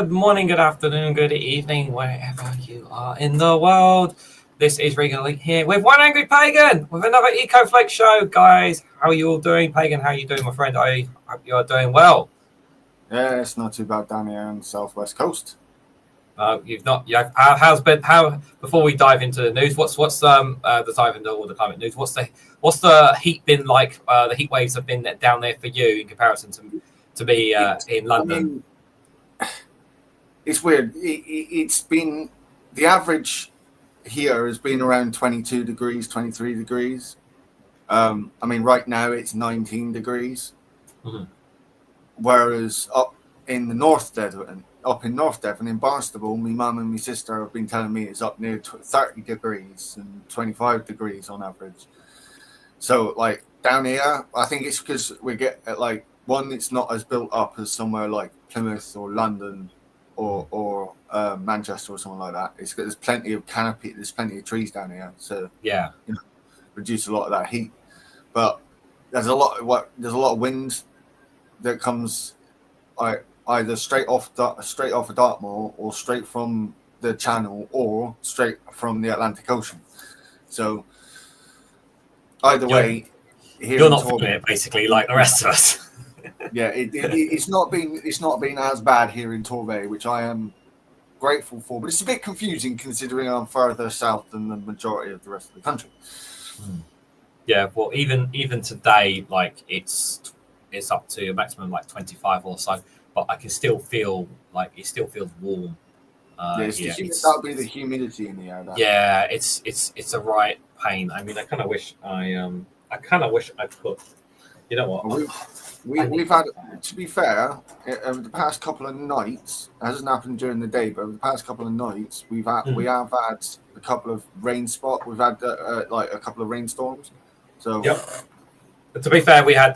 good morning, good afternoon, good evening, wherever you are in the world. This is Reganelite here with One Angry Pagan with another Flake show. Guys, how are you all doing? Pagan, how are you doing, my friend? I hope you are doing well. Yeah, it's not too bad down here on the southwest coast. You've not. Yeah. How? Before we dive into the news, what's the dive into all the climate news? What's the heat been like? The heat waves have been down there for you in comparison to me in London. I mean, it's weird. It's been the average here has been around 22 degrees, 23 degrees. I mean, right now it's 19 degrees. Mm-hmm. Whereas up in North Devon in Barnstable, my mum and my sister have been telling me it's up near 30 degrees and 25 degrees on average. So, like down here, I think it's because we get like one, it's not as built up as somewhere like Plymouth or London or Manchester or something like that. There's plenty of canopy, there's plenty of trees down here, so yeah, reduce a lot of that heat. But there's a lot of wind that comes either straight off of Dartmoor or straight from the Channel or straight from the Atlantic Ocean. So either way, you're not feeling it basically like the rest of us. Yeah, it's not been as bad here in Torbay, which I am grateful for, but it's a bit confusing considering I'm further south than the majority of the rest of the country. Yeah, well, even today, like it's up to a maximum like 25 or so, but I can still feel like it still feels warm. That'll be the humidity in the air. Yeah, it's a right pain. I mean, I kind of wish I could. You know what? We've had, to be fair, over the past couple of nights, it hasn't happened during the day, but over the past couple of nights, we have had a couple of rain spots. We've had like a couple of rainstorms. So, yep. But to be fair, we've had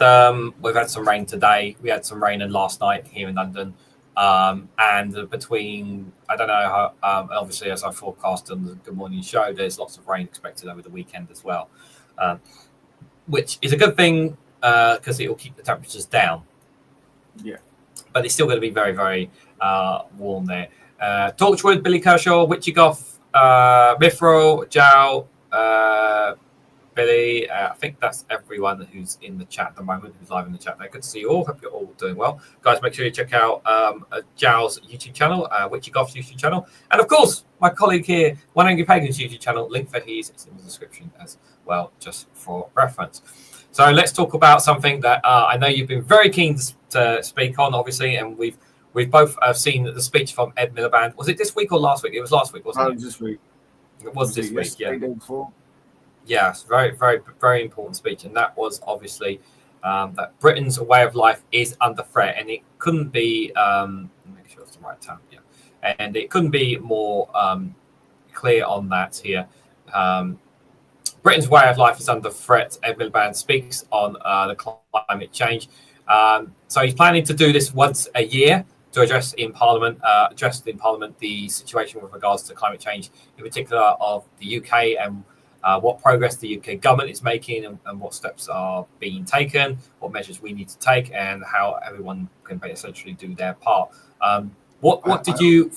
some rain today. We had some rain last night here in London, and between I don't know how. Obviously, as I forecast on the Good Morning Show, there's lots of rain expected over the weekend as well, which is a good thing. Because it will keep the temperatures down. Yeah. But it's still going to be very, very warm there. Torchwood, Billy Kershaw, Witchigoff, Mithro, Jow, Billy. I think that's everyone who's in the chat at the moment, who's live in the chat there. Good to see you all. Hope you're all doing well. Guys, make sure you check out Jow's YouTube channel, Witchigoff's YouTube channel. And of course, my colleague here, One Angry Pagan's YouTube channel. Link for his is in the description as well, just for reference. So let's talk about something that I know you've been very keen to speak on, obviously, and we've both seen the speech from Ed Miliband. Was it this week or last week? It was last week, wasn't it? It was this week. It was this week, yeah. Day before? Yeah, it's very, very, very important speech, and that was obviously that Britain's way of life is under threat, and it couldn't be. Make sure it's the right time, yeah, and it couldn't be more clear on that here. Britain's way of life is under threat. Ed Miliband speaks on the climate change. So he's planning to do this once a year to address in Parliament the situation with regards to climate change, in particular of the UK and what progress the UK government is making and what steps are being taken, what measures we need to take, and how everyone can essentially do their part. What did you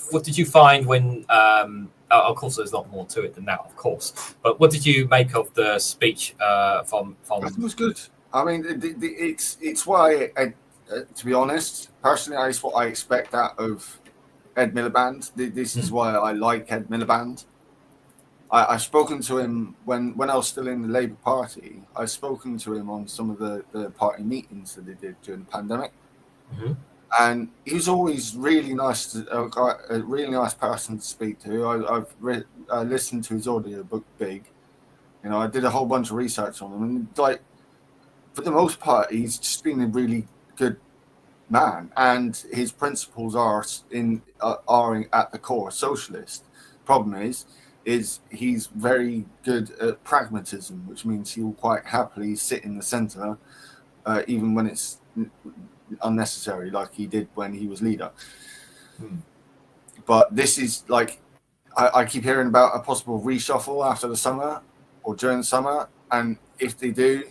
find when? Of course, there's a lot more to it than that, of course. But what did you make of the speech from? It was good. I mean, it's why, to be honest, personally, it's what I expect out of Ed Miliband. This is why I like Ed Miliband. I've spoken to him when I was still in the Labour Party. I've spoken to him on some of the party meetings that they did during the pandemic. Mm-hmm. And he was always really nice, a really nice person to speak to. I listened to his audiobook, Big. You know, I did a whole bunch of research on him, and like for the most part, he's just been a really good man, and his principles are at the core socialist. Problem is he's very good at pragmatism, which means he'll quite happily sit in the centre, even when it's unnecessary, like he did when he was leader. But this is like I keep hearing about a possible reshuffle after the summer or during the summer, and if they do,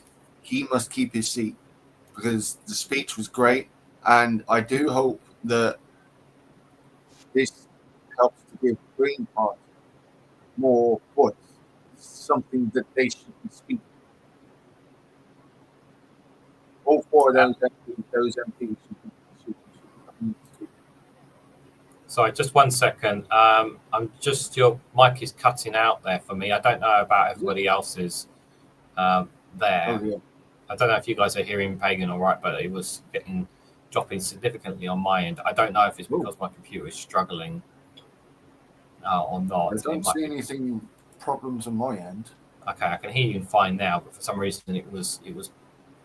he must keep his seat because the speech was great, and I do hope that this helps to give Green Party more voice, something that they should be speaking. All four of those MPs should speak. Sorry, just 1 second. Your mic is cutting out there for me. I don't know about everybody else's there. Oh, yeah. I don't know if you guys are hearing Pagan all right, but it was dropping significantly on my end. I don't know if it's because my computer is struggling or not. I don't see anything problems on my end. Okay, I can hear you fine now, but for some reason it was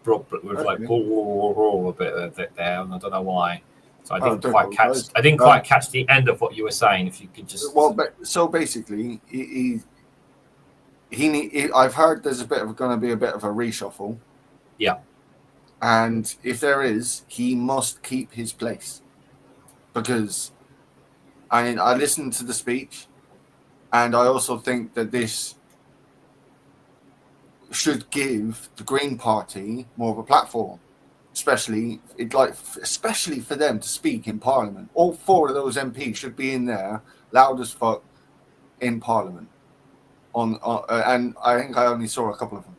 brought with like a bit there, and I don't know why. So I didn't quite catch the end of what you were saying. If you could just so basically, I've heard there's going to be a bit of a reshuffle. Yeah. And if there is, he must keep his place, because I listened to the speech, and I also think that this should give the Green Party more of a platform, especially for them to speak in Parliament. All four of those MPs should be in there, loud as fuck, in Parliament. And I think I only saw a couple of them.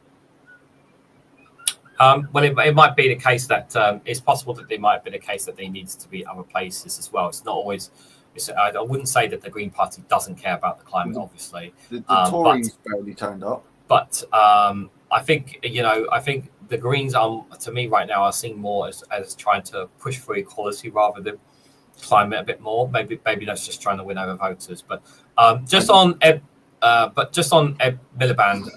Well, it might be the case that it's possible that there might be the case that there needs to be other places as well. It's not always. I wouldn't say that the Green Party doesn't care about the climate, obviously. The Tories barely turned up. But I think the Greens to me right now are seen more as trying to push for equality rather than climate a bit more. Maybe that's just trying to win over voters. But just on Ed Miliband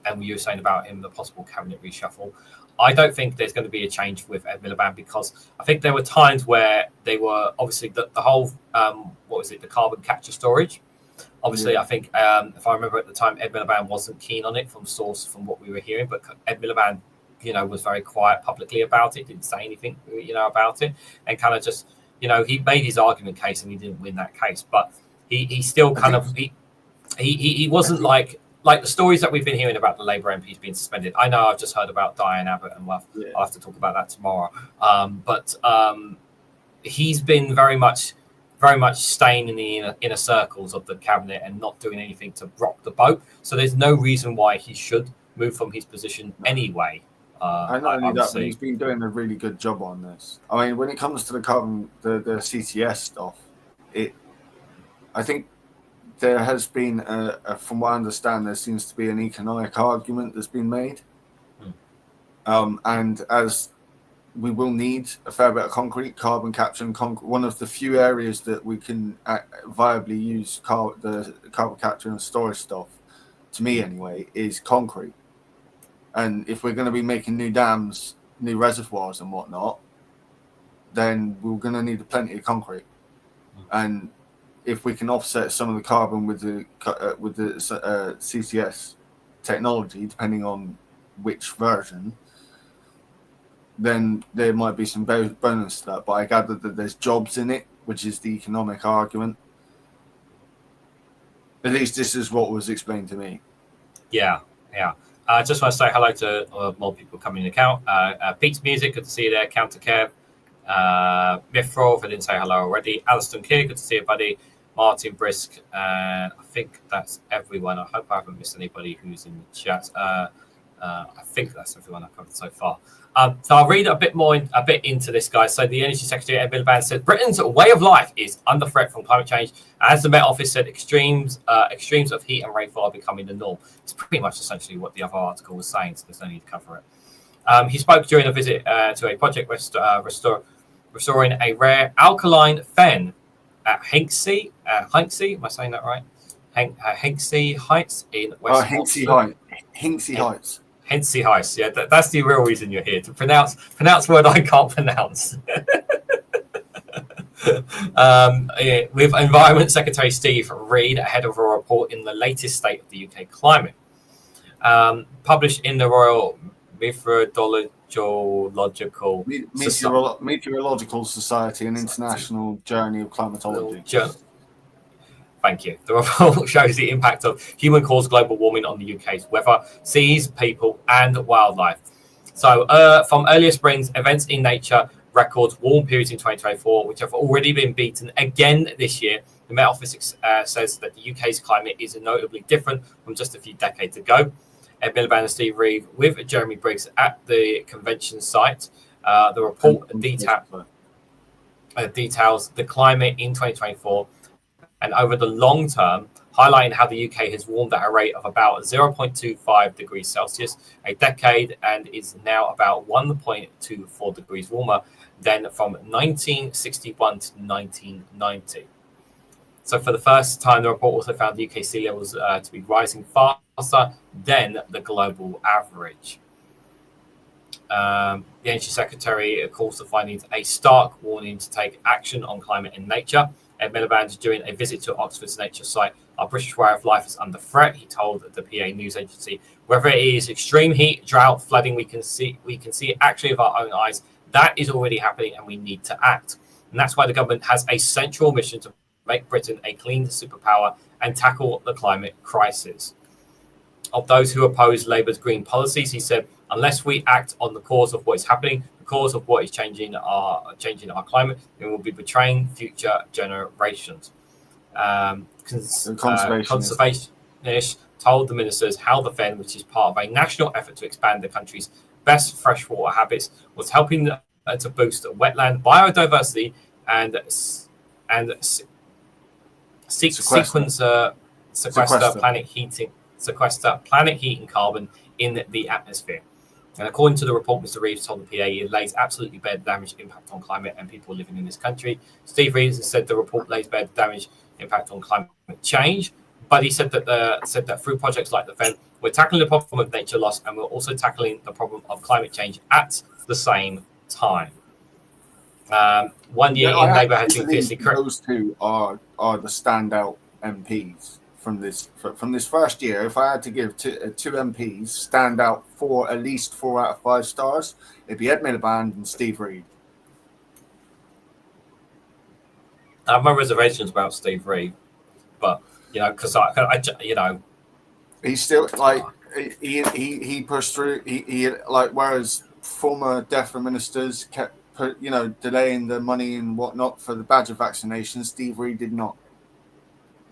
and you were saying about him, the possible cabinet reshuffle. I don't think there's going to be a change with Ed Miliband, because I think there were times where they were obviously the whole the carbon capture storage. Obviously, I think if I remember at the time, Ed Miliband wasn't keen on it from what we were hearing, but Ed Miliband, was very quiet publicly about it, didn't say anything, about it, and kind of just, he made his argument case and he didn't win that case, but he still kind of he wasn't like the stories that we've been hearing about the Labour MPs being suspended. I know I've just heard about Diane Abbott, and I'll have to talk about that tomorrow. But he's been very much staying in the inner circles of the cabinet and not doing anything to rock the boat. So there's no reason why he should move from his position anyway. And not only that, but he's been doing a really good job on this. I mean, when it comes to the carbon, the CCS stuff, I think there has been, from what I understand, there seems to be an economic argument that's been made. And as we will need a fair bit of concrete, carbon capture and concrete. One of the few areas that we can viably use the carbon capture and storage stuff, to me anyway, is concrete. And if we're going to be making new dams, new reservoirs and whatnot, then we're going to need plenty of concrete. And if we can offset some of the carbon with the CCS technology, depending on which version, then there might be some bonus to that. But I gather that there's jobs in it, which is the economic argument. At least this is what was explained to me. Yeah. I just want to say hello to more people coming in the account. Pete's Music, good to see you there. Counter Kev. Mifro, if I didn't say hello already. Alston Kidd, good to see you, buddy. Martin Brisk. I think that's everyone. I hope I haven't missed anybody who's in the chat. I think that's everyone I've covered so far. So I'll read a bit into this, guys. So the Energy Secretary, Ed Miliband, said Britain's way of life is under threat from climate change. As the Met Office said, extremes of heat and rainfall are becoming the norm. It's pretty much essentially what the other article was saying, so there's no need to cover it. He spoke during a visit to a project restoring a rare alkaline fen at Hinksey. Am I saying that right? Hinksey Heights in West Hinksey Heights. Hinksey Heights, yeah, that's the real reason you're here, to pronounce word I can't pronounce. With Environment Secretary Steve Reid ahead of a report in the latest state of the UK climate, published in the Royal Meteorological Society, an international journey of climatology. Thank you. The report shows the impact of human-caused global warming on the UK's weather, seas, people, and wildlife. So, from earlier springs, events in nature records warm periods in 2024, which have already been beaten again this year. The Met Office says that the UK's climate is notably different from just a few decades ago. Ed Miliband and Steve Reeve with Jeremy Briggs at the convention site. The report details the climate in 2024 and over the long term, highlighting how the UK has warmed at a rate of about 0.25 degrees Celsius a decade and is now about 1.24 degrees warmer than from 1961 to 1990. So for the first time, the report also found the UK sea levels to be rising faster than the global average. The Energy Secretary calls the findings a stark warning to take action on climate and nature. Ed Miliband is doing a visit to Oxford's nature site. Our British way of life is under threat, he told the PA news agency. Whether it is extreme heat, drought, flooding, we can see it actually with our own eyes. That is already happening and we need to act. And that's why the government has a central mission to make Britain a clean superpower and tackle the climate crisis. Of those who oppose Labour's green policies, he said, unless we act on the cause of what is happening, the cause of what is changing our climate, then we'll be betraying future generations. Conservationists told the ministers how the Fen, which is part of a national effort to expand the country's best freshwater habits, was helping to boost wetland biodiversity and sequester planet heating carbon in the atmosphere. And according to the report, Mr. Reeves told the PA it lays absolutely bare the damage impact on climate and people living in this country. Steve Reeves said the report lays bare the damage impact on climate change, but he said that through projects like the Fen, we're tackling the problem of nature loss and we're also tackling the problem of climate change at the same time. 1 year in Labour has been fiercely critical. Those two are the standout MPs from this first year. If I had to give two MPs stand out for at least 4 out of 5 stars, it'd be Ed Miliband and Steve Reeve. I have my reservations about Steve Reeve, but because I he's still like he pushed through. He like whereas former DEFRA ministers kept delaying the money and whatnot for the Badger vaccination, Steve Reeve did not.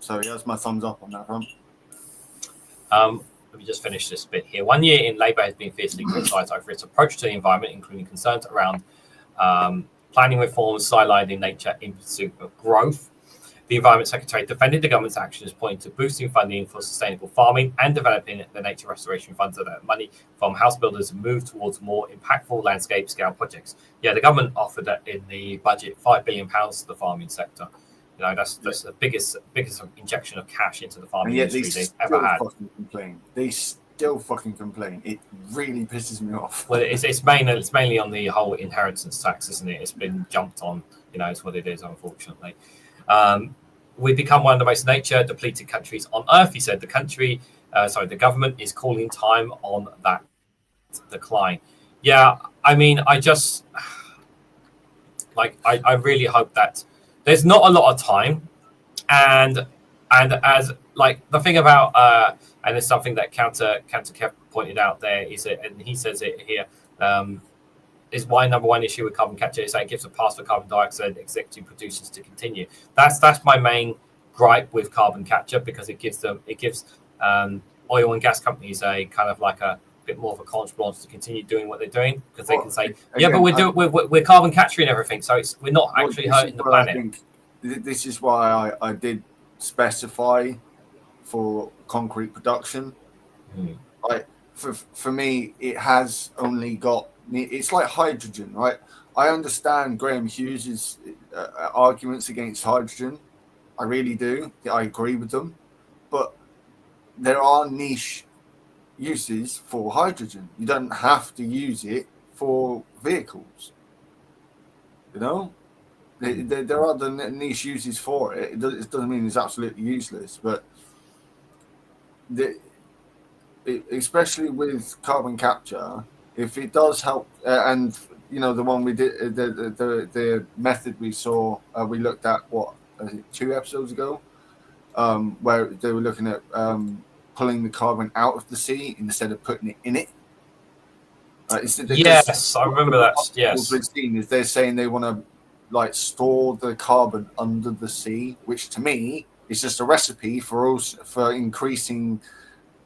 So that's my thumbs up on that front. Let me just finish this bit here. 1 year in, Labour has been fiercely criticised over its approach to the environment, including concerns around planning reforms, sidelining nature in pursuit of growth. The Environment Secretary defended the government's actions, pointing to boosting funding for sustainable farming and developing the nature restoration funds so that money from house builders move towards more impactful landscape scale projects. Yeah, the government offered in the budget £5 billion to the farming sector. That's the biggest injection of cash into the farming industry they've ever had. They still fucking complain. It really pisses me off. Well, it's mainly on the whole inheritance tax, isn't it? It's been jumped on. It's what it is, unfortunately. We've become one of the most nature depleted countries on earth, he said. The government is calling time on that decline. Yeah, I mean, I just I really hope that there's not a lot of time, and as the thing about and it's something that Counter Kev pointed out there is it, and he says it here, is why number one issue with carbon capture is that it gives a path for carbon dioxide executive producers to continue. That's my main gripe with carbon capture, because it gives oil and gas companies a kind of like a bit more of a carte blanche to continue doing what they're doing, because they can say, but we're carbon capturing everything, so we're not actually hurting the planet. This is why I did specify for concrete production. For me, it has only got. It's like hydrogen, right? I understand Graham Hughes's arguments against hydrogen. I really do. I agree with them, but there are niche uses for hydrogen. You don't have to use it for vehicles. There are the niche uses for it. It doesn't mean it's absolutely useless, but especially with carbon capture, if it does help, and the one we did, the method we saw, we looked at 2 episodes ago, where they were looking at pulling the carbon out of the sea instead of putting it in it. Yes, I remember that. Yes, we've seen is they're saying they want to like store the carbon under the sea, which to me is just a recipe for increasing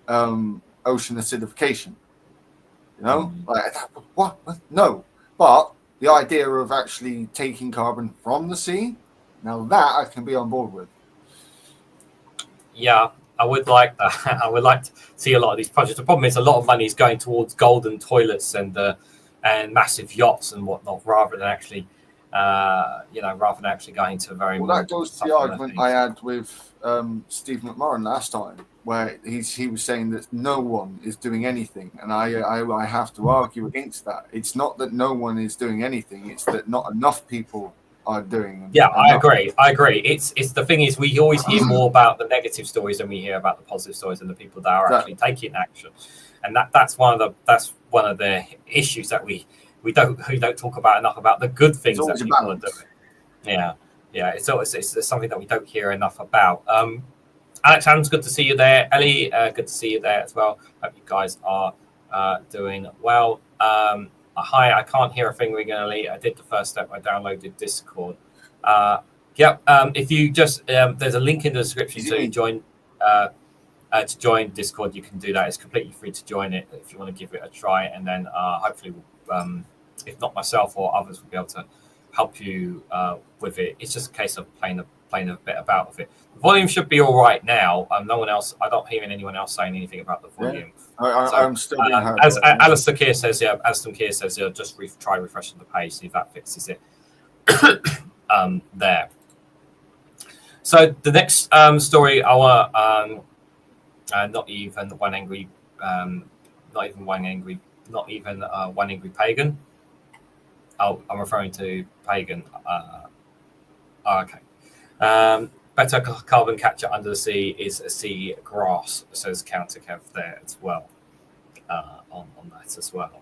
ocean acidification. You know, like what? No, but the idea of actually taking carbon from the sea, now that I can be on board with. Yeah, I would like that. I would like to see a lot of these projects. The problem is a lot of money is going towards golden toilets and massive yachts and whatnot, rather than actually, going to very. Well, that goes to the argument I had with Steve McMurran last time, where he was saying that no one is doing anything, and I have to argue against that. It's not that no one is doing anything; it's that not enough people are doing. Yeah, I agree. It's the thing is we always hear more about the negative stories than we hear about the positive stories and the people that are actually taking action, and that's one of the issues that we don't talk about enough, about the good things that people are doing. Yeah, it's something that we don't hear enough about. Alex Adams, good to see you there. Ellie, good to see you there as well. Hope you guys are doing well. Hi, I can't hear a thing, Reganelite. I did the first step. I downloaded Discord. If you just there's a link in the description to join Discord. You can do that. It's completely free to join it if you want to give it a try, and then hopefully, if not myself or others, will be able to help you with it. It's just a case of playing a bit about with it. The volume should be all right now. No one else. I don't hear anyone else saying anything about the volume. Yeah. I'm still being heard. As Alistair Keir says, just try refreshing the page, see if that fixes it. There. So the next story, not even one angry pagan. Oh, I'm referring to pagan. Okay. Better carbon capture under the sea is a sea grass, says Countercav there as well. On that as well.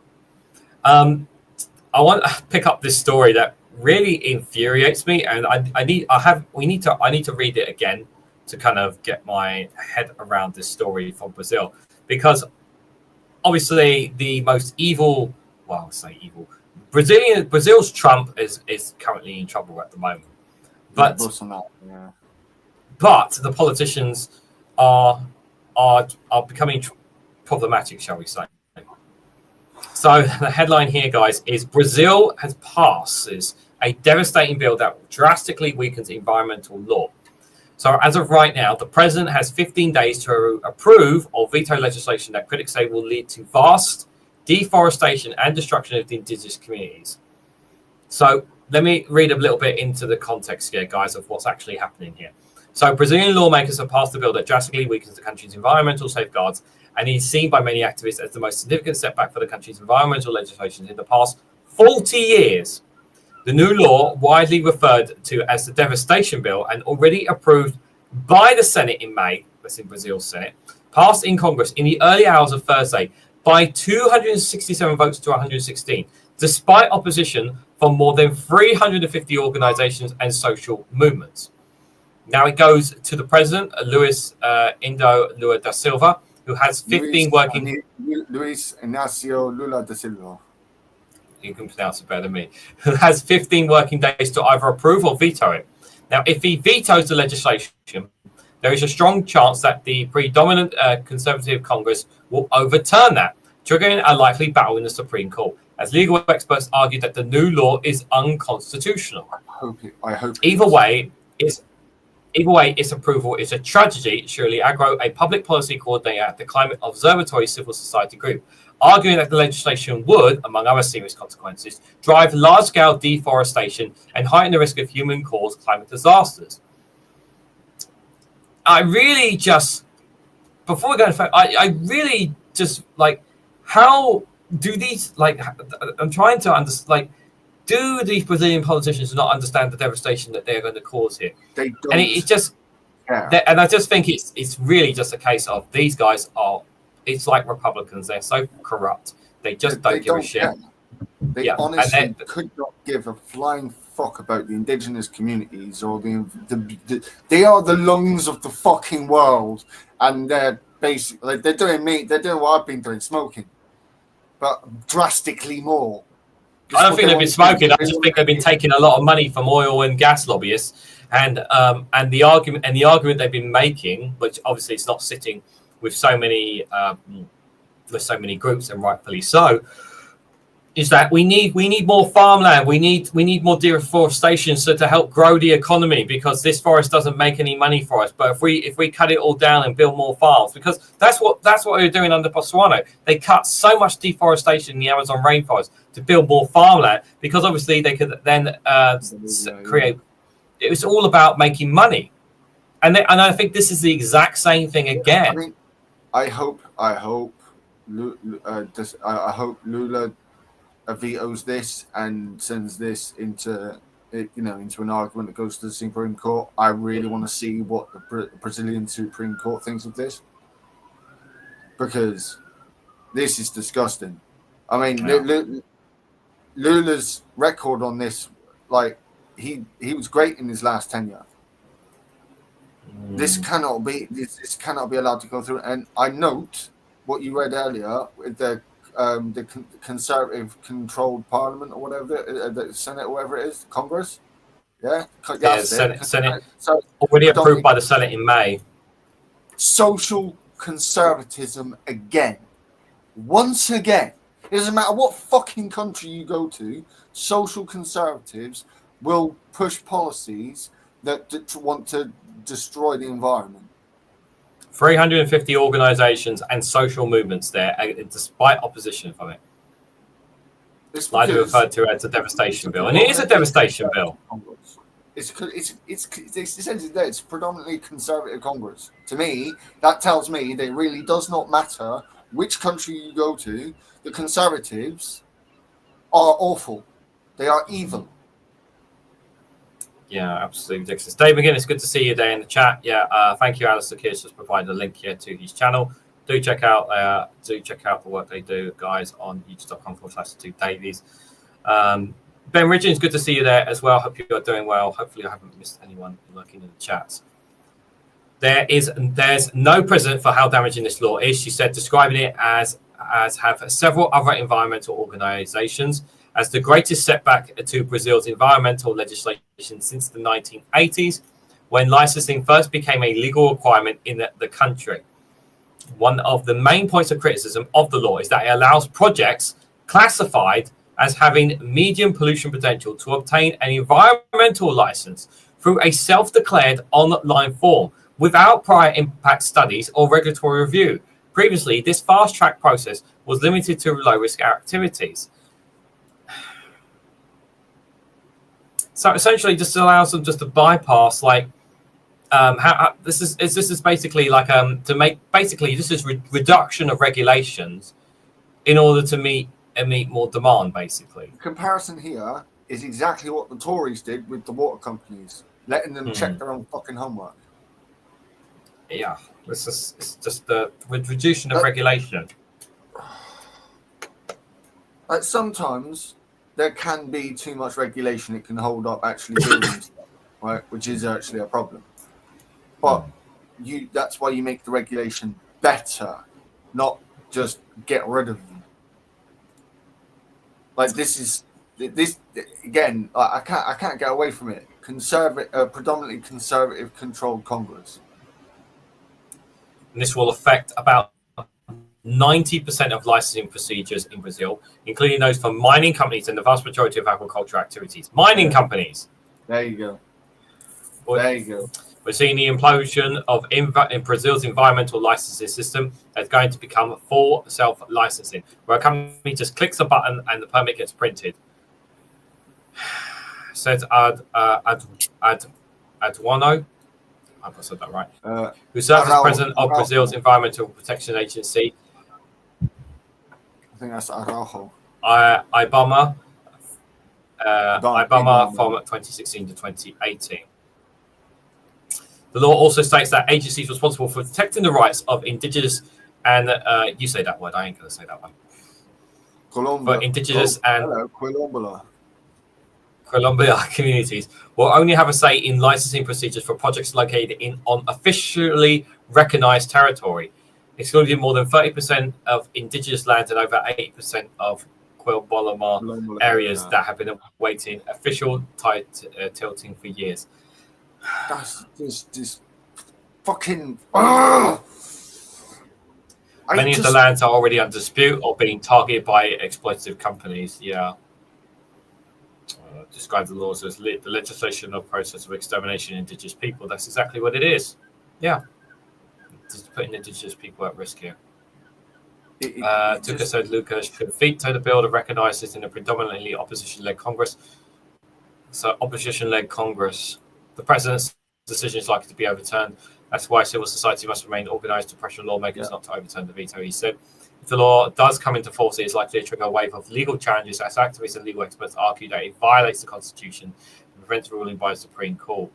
I want to pick up this story that really infuriates me, and I need to read it again to kind of get my head around this story from Brazil, because obviously the most evil, well, I'll say evil, Brazil's Trump is currently in trouble at the moment, but the politicians are becoming problematic, shall we say. So the headline here, guys, is Brazil passes a devastating bill that drastically weakens environmental law. So as of right now, the president has 15 days to approve or veto legislation that critics say will lead to vast deforestation and destruction of the indigenous communities. So let me read a little bit into the context here, guys, of what's actually happening here. So Brazilian lawmakers have passed a bill that drastically weakens the country's environmental safeguards, and is seen by many activists as the most significant setback for the country's environmental legislation in the past 40 years. The new law, widely referred to as the devastation bill and already approved by the Senate in May, that's in Brazil's Senate, passed in Congress in the early hours of Thursday by 267 votes to 116, despite opposition from more than 350 organizations and social movements. Now it goes to the president, Luis Inácio Lula da Silva, who has 15 working... Luis Inácio Lula da Silva. You can pronounce it better than me. Who has 15 working days to either approve or veto it. Now, if he vetoes the legislation, there is a strong chance that the predominant conservative Congress will overturn that, triggering a likely battle in the Supreme Court, as legal experts argue that the new law is unconstitutional. I hope Either way, its approval is a tragedy, Shirley Agro, a public policy coordinator at the Climate Observatory Civil Society Group, arguing that the legislation would, among other serious consequences, drive large-scale deforestation and heighten the risk of human-caused climate disasters. I really just, before we go into I really just, like, how do these, like, I'm trying to understand, like, do these Brazilian politicians not understand the devastation that they're going to cause here? They don't. And it's just, and I just think it's really just a case of these guys are, it's like Republicans, they're so corrupt. They just don't give a shit. They honestly could not give a flying fuck about the indigenous communities or they are the lungs of the fucking world, and they're basically they're doing what I've been doing, smoking. but drastically more. I don't think they've been smoking. I just think they've been taking a lot of money from oil and gas lobbyists, and the argument they've been making, which obviously it's not sitting with so many groups, and rightfully so, is that we need more farmland. We need more deforestation to help grow the economy, because this forest doesn't make any money for us. But if we cut it all down and build more farms, because that's what they're doing under Botswana. They cut so much deforestation in the Amazon rainforest to build more farmland, because obviously they could then create. It was all about making money, and I think this is the exact same thing again. I mean, I hope Lula vetoes this and sends this into an argument that goes to the Supreme Court. I really want to see what the Brazilian Supreme Court thinks of this, because this is disgusting. I mean, Lula's record on this, like he was great in his last tenure. This cannot be allowed to go through. And I note what you read earlier with the conservative-controlled parliament or whatever, the Senate or whatever it is, Congress. Yeah, Senate. So already approved by the Senate in May. Social conservatism again. Once again, it doesn't matter what fucking country you go to, social conservatives will push policies that want to destroy the environment. 350 organisations and social movements there, despite opposition from it. Like they referred to as a devastation bill, and it is a devastation bill. It's essentially there. It's predominantly conservative Congress. To me, that tells me that it really does not matter which country you go to. The Conservatives are awful. They are evil. Yeah, absolutely ridiculous. Dave McGinn, it's good to see you there in the chat. Yeah, thank you, Alistair Kears, just provided a link here to his channel. Do check out the work they do, guys, on youtube.com/2davies. Ben Richards, good to see you there as well. Hope you are doing well. Hopefully, I haven't missed anyone looking in the chats. There's no precedent for how damaging this law is, she said, describing it as have several other environmental organizations as the greatest setback to Brazil's environmental legislation since the 1980s, when licensing first became a legal requirement in the country. One of the main points of criticism of the law is that it allows projects classified as having medium pollution potential to obtain an environmental license through a self-declared online form without prior impact studies or regulatory review. Previously, this fast-track process was limited to low-risk activities. So essentially, just allows them just to bypass, like, this is basically like to make basically this is reduction of regulations in order to meet more demand. Basically, comparison here is exactly what the Tories did with the water companies, letting them check their own fucking homework. Yeah, it's just the reduction of regulation. Like sometimes there can be too much regulation; it can hold up actually building stuff, right? Which is actually a problem. But that's why you make the regulation better, not just get rid of them. Like this again. I can't get away from it. Predominantly conservative controlled Congress. And this will affect about 90% of licensing procedures in Brazil, including those for mining companies and the vast majority of agricultural activities. Mining companies. There you go. There you go. We're seeing the implosion of in Brazil's environmental licensing system that's going to become full self-licensing, where a company just clicks a button and the permit gets printed. Says Adwano. I hope I said that right. Who serves as president of Brazil's Environmental Protection Agency. I think that's Araujo. Ibama from 2016 to 2018. The law also states that agencies responsible for protecting the rights of indigenous and you say that word, I ain't going to say that one. For indigenous Colombia communities will only have a say in licensing procedures for projects located on officially recognized territory. excluding more than 30% of indigenous land and over 80% of Quilbolomar areas that have been awaiting official tilting for years. That's just fucking. Many of the lands are already under dispute or being targeted by exploitative companies. Yeah. Describe the laws as the legislation or process of extermination of indigenous people. That's exactly what it is. Yeah. Just putting indigenous people at risk here. Tuka said Lucas should veto the bill to recognise this in a predominantly opposition-led Congress. So opposition-led Congress. The president's decision is likely to be overturned. That's why civil society must remain organised to pressure lawmakers not to overturn the veto, he said. If the law does come into force, it is likely to trigger a wave of legal challenges as activists and legal experts argue that it violates the Constitution and prevents ruling by the Supreme Court.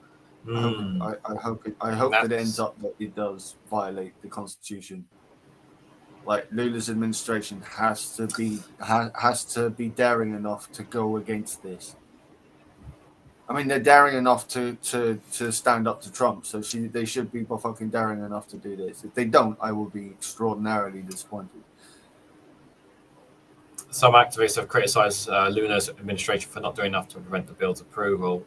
I hope that it ends up that it does violate the Constitution. Like Lula's administration has to be daring enough to go against this. I mean, they're daring enough to stand up to Trump, so they should be fucking daring enough to do this. If they don't, I will be extraordinarily disappointed. Some activists have criticised Luna's administration for not doing enough to prevent the bill's approval.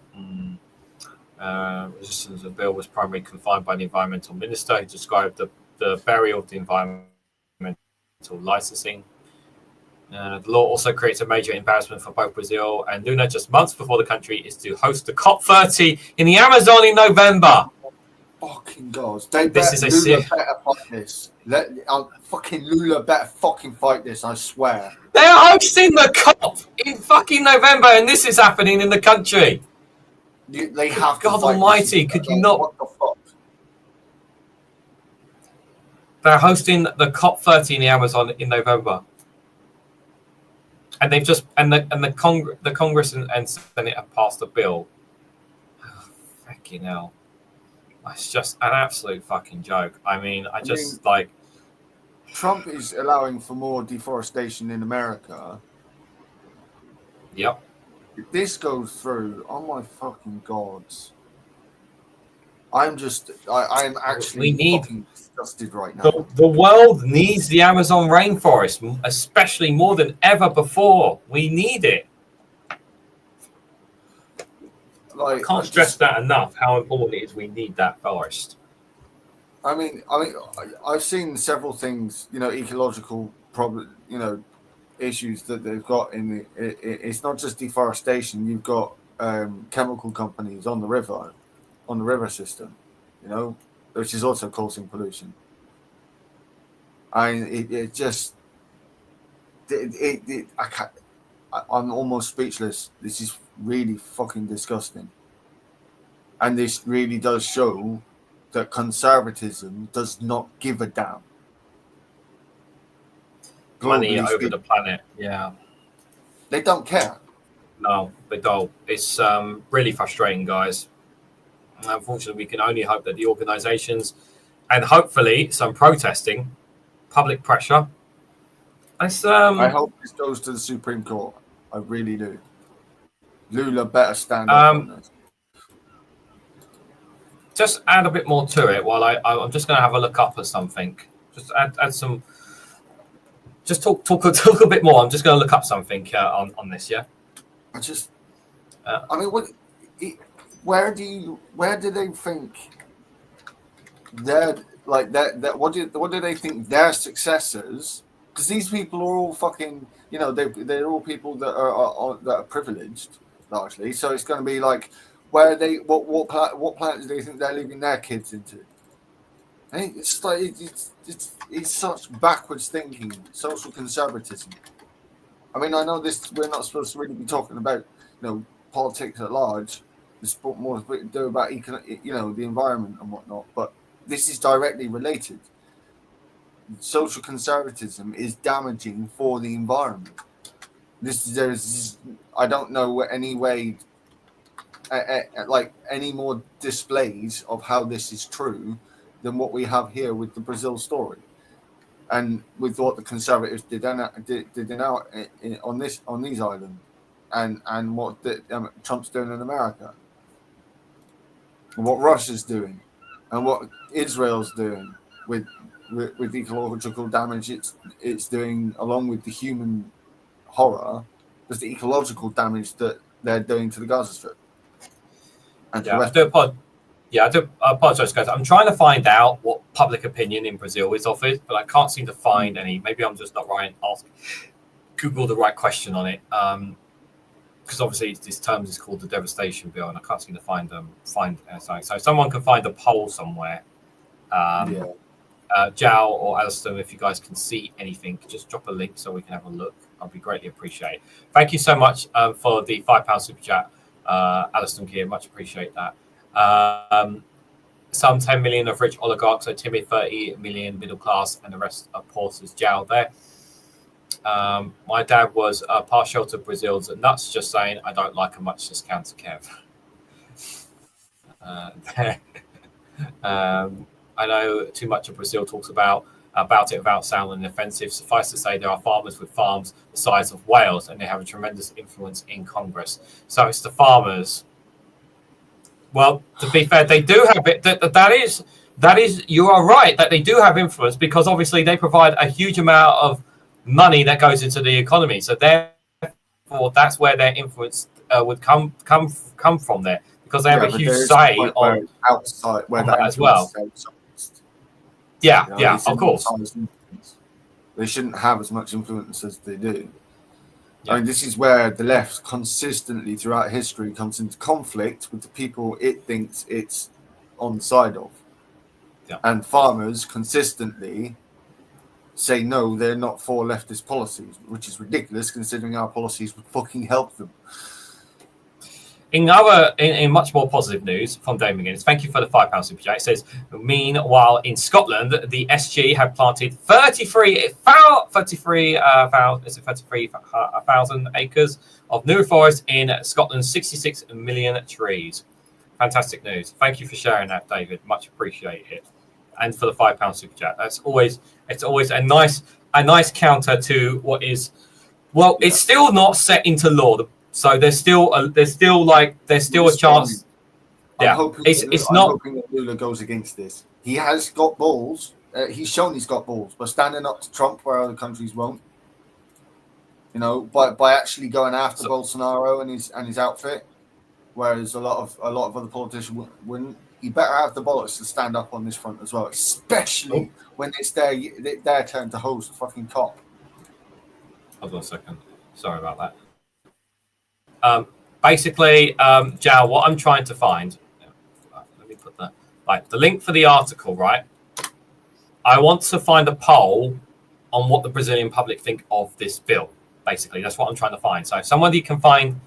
Resistance to the bill was primarily confined by the environmental minister, who described the burial of the environmental licensing. The law also creates a major embarrassment for both Brazil and Luna just months before the country is to host the COP30 in the Amazon in November. Fucking God. This is a Lula better fight this. Fucking Lula better fucking fight this, I swear. They're hosting the COP in fucking November and this is happening in the country. They have God to fight almighty, this. could you not? What the fuck? They're hosting the COP30 in the Amazon in November. And they've just the Congress and Senate have passed a bill. Oh, fucking hell! It's just an absolute fucking joke. I mean, Trump is allowing for more deforestation in America. Yep. If this goes through, oh my fucking gods! I'm actually fucking disgusted right now. The world needs the Amazon rainforest, especially more than ever before. We need it. I can't stress that enough. How important it is. We need that forest. I mean, I've seen several things. Ecological problem. Issues that they've got in the. It's not just deforestation. You've got chemical companies on the river system, which is also causing pollution. I'm almost speechless. This is really fucking disgusting. And this really does show that conservatism does not give a damn. Money over the planet, yeah. They don't care. No, they don't. It's really frustrating, guys. Unfortunately, we can only hope that the organisations and hopefully some protesting, public pressure. I hope this goes to the Supreme Court. I really do. Lula better stand up on this. Just add a bit more to it while I'm just going to have a look up at something. Just add some. Just talk a bit more. I'm just going to look up something on this. Yeah. I mean, where do they think they're like that? What do they think their successors? Because these people are all fucking. They're all people that are privileged largely. So it's going to be like, where are they? What planet do they think they're leaving their kids into? It's like it's such backwards thinking, social conservatism. I mean, I know this. We're not supposed to really be talking about politics at large. It's more to do about the environment and whatnot. But this is directly related. Social conservatism is damaging for the environment. I don't know any way, like any more displays of how this is true than what we have here with the Brazil story, and with what the conservatives did on these islands, and what Trump's doing in America, and what Russia's doing, and what Israel's doing with with the ecological damage it's doing, along with the human horror, there's the ecological damage that they're doing to the Gaza Strip. And I do apologize, guys. I'm trying to find out what public opinion in Brazil is of it, but I can't seem to find any. Maybe I'm just not right. Ask Google the right question on it, because obviously this term is called the devastation bill, and I can't seem to find something. So someone can find a poll somewhere. Jao or Alistair, if you guys can see anything, just drop a link so we can have a look. I'd be greatly appreciated. Thank you so much for the £5 super chat, Alistair here. Much appreciate that. Some 10 million of rich oligarchs, so timid 30 million middle class, and the rest are poor, says Jao there. My dad was partial to Brazil's nuts, just saying I don't like them much, just counter Kev. I know too much of Brazil talks about it without sounding offensive. Suffice to say, there are farmers with farms the size of Wales, and they have a tremendous influence in Congress. So it's the farmers. Well, to be fair, they do have it. That is, you are right that they do have influence, because obviously they provide a huge amount of money that goes into the economy. So therefore, that's where their influence would come from there, because they have a huge say on outside where that as well. Yeah, of course. They shouldn't have as much influence as they do. Yeah. I mean, this is where the left consistently throughout history comes into conflict with the people it thinks it's on the side of. Yeah. And farmers consistently say no, they're not for leftist policies, which is ridiculous considering our policies would fucking help them. In much more positive news from Damon Guinness, thank you for the £5 super chat. It says, meanwhile, in Scotland, the SG have planted 33,000 acres of new forest in Scotland's 66 million trees. Fantastic news. Thank you for sharing that, David. Much appreciated. And for the £5 super chat. It's always a nice counter to what is, well, it's still not set into law. So there's still a chance. I'm hoping that Lula goes against this. He has got balls. He's shown he's got balls by standing up to Trump where other countries won't. You know, by actually going after Bolsonaro and his outfit, whereas a lot of other politicians wouldn't. You better have the bollocks to stand up on this front as well, especially when it's their turn to host a fucking COP. Hold on a second. Sorry about that. Basically, Jao, what I'm trying to find, let me put that, like the link for the article, right? I want to find a poll on what the Brazilian public think of this bill. Basically, that's what I'm trying to find. So if somebody can find,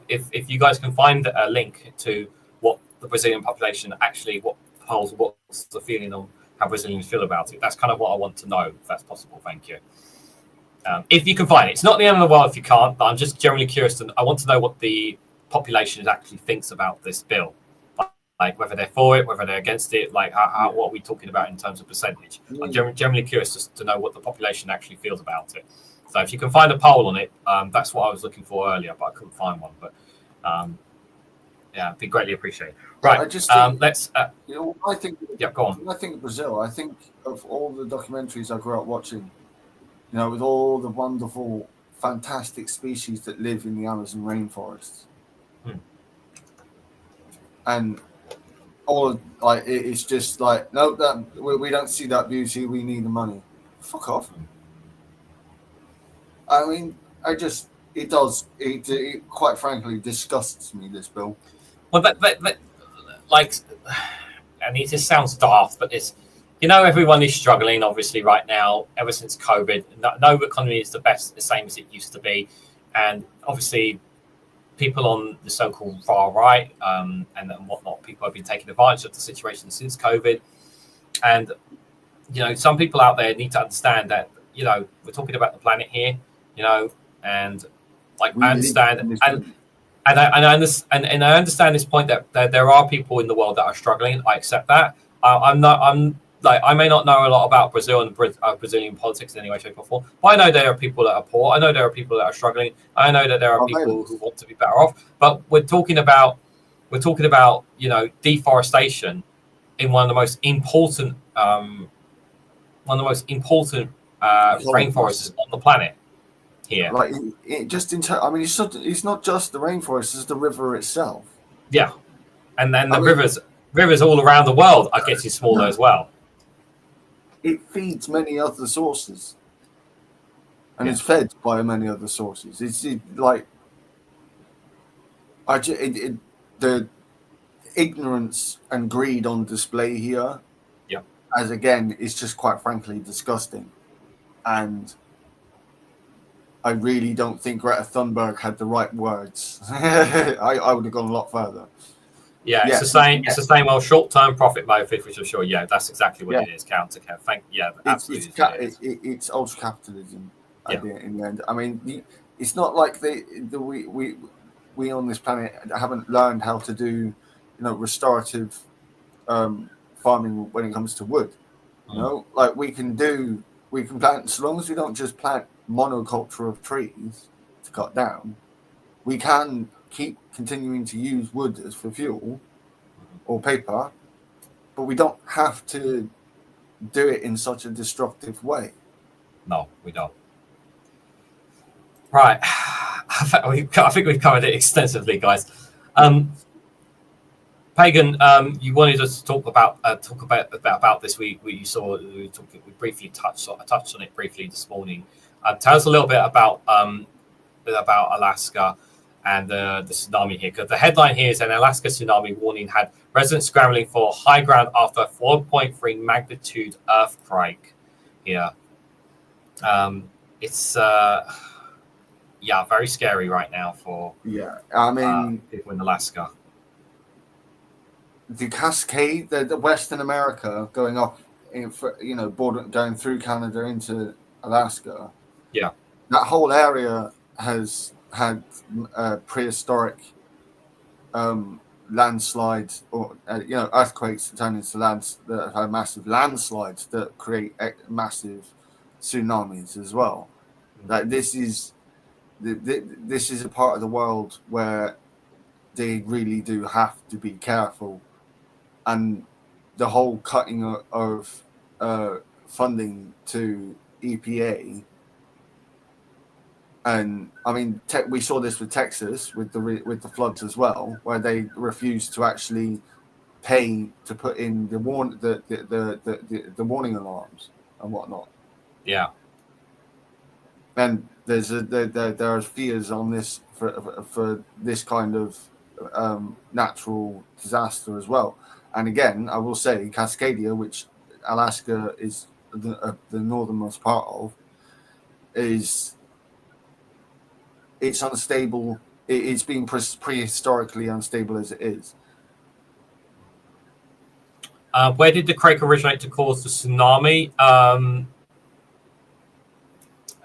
if you guys can find a link to what the Brazilian population actually, what's the feeling on how Brazilians feel about it, that's kind of what I want to know, if that's possible. Thank you. If you can find it. It's not the end of the world if you can't, but I'm just generally curious. I want to know what the population actually thinks about this bill. Like whether they're for it, whether they're against it, like what are we talking about in terms of percentage? I'm generally curious to know what the population actually feels about it. So if you can find a poll on it, that's what I was looking for earlier, but I couldn't find one. But yeah, it'd be greatly appreciated. Right, I just think, let's... I think... Yeah, go on. When I think of Brazil, I think of all the documentaries I grew up watching, you know, with all the wonderful, fantastic species that live in the Amazon rainforests. And all of, like, it's just like, no, we don't see that beauty, we need the money. Fuck off. I mean, it quite frankly disgusts me, this bill. Well, but like, and it just sounds daft, but it's, you know, everyone is struggling, obviously, right now, ever since COVID. No economy is the same as it used to be. And obviously, people on the so-called far right and whatnot, people have been taking advantage of the situation since COVID. And, you know, some people out there need to understand that, you know, we're talking about the planet here, you know, and like I understand and I understand this point that there are people in the world that are struggling. I accept that. I may not know a lot about Brazil and Brazilian politics in any way, shape, or form, but I know there are people that are poor. I know there are people that are struggling. I know that there are people who want to be better off. But we're talking about, you know, deforestation in one of the most important one of the most important rainforests on the planet here. Like it just I mean, it's not just the rainforest; it's the river itself. Yeah, and then the rivers all around the world are getting smaller as well. It feeds many other sources, and it's fed by many other sources. The ignorance and greed on display here, as again, is just quite frankly disgusting, and I really don't think Greta Thunberg had the right words. I would have gone a lot further. Yeah, it's the same. It's the same old short-term profit motive, which I'm sure. Yeah, that's exactly what it is. Absolutely. It's ultra capitalism in the end. I mean, it's not like we on this planet haven't learned how to do, restorative farming when it comes to wood. You know, like we can plant, as long as we don't just plant monoculture of trees to cut down, we can keep continuing to use wood as for fuel or paper, but we don't have to do it in such a destructive way. No, we don't. Right. I think we've covered it extensively, guys. Pagan, you wanted us to talk about this. We briefly touched on it briefly this morning. Tell us a little bit about Alaska and the tsunami here, because the headline here is an Alaska tsunami warning had residents scrambling for high ground after a 4.3 magnitude earthquake here. It's very scary right now for people in Alaska. The Cascade, the Western America going up, going through Canada into Alaska. Yeah, that whole area has had prehistoric landslides or earthquakes that turn into that have massive landslides that create massive tsunamis as well. Like this is a part of the world where they really do have to be careful, and the whole cutting of funding to EPA. And I mean, we saw this with Texas with the floods as well, where they refused to actually pay to put in the warning alarms and whatnot. Yeah. And there are fears on this for this kind of natural disaster as well. And again, I will say Cascadia, which Alaska is the northernmost part of, it's unstable. It's been prehistorically unstable as it is. Where did the quake originate to cause the tsunami?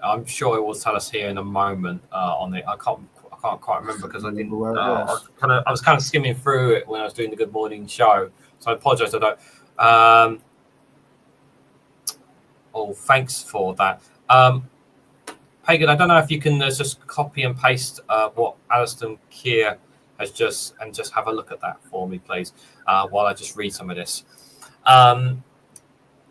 I'm sure it will tell us here in a moment. On it, I can't quite remember because I didn't. I was kind of skimming through it when I was doing the Good Morning show, so I apologise. I don't. Thanks for that. Pagan, I don't know if you can just copy and paste what Alison Keir has just have a look at that for me, please, while I just read some of this.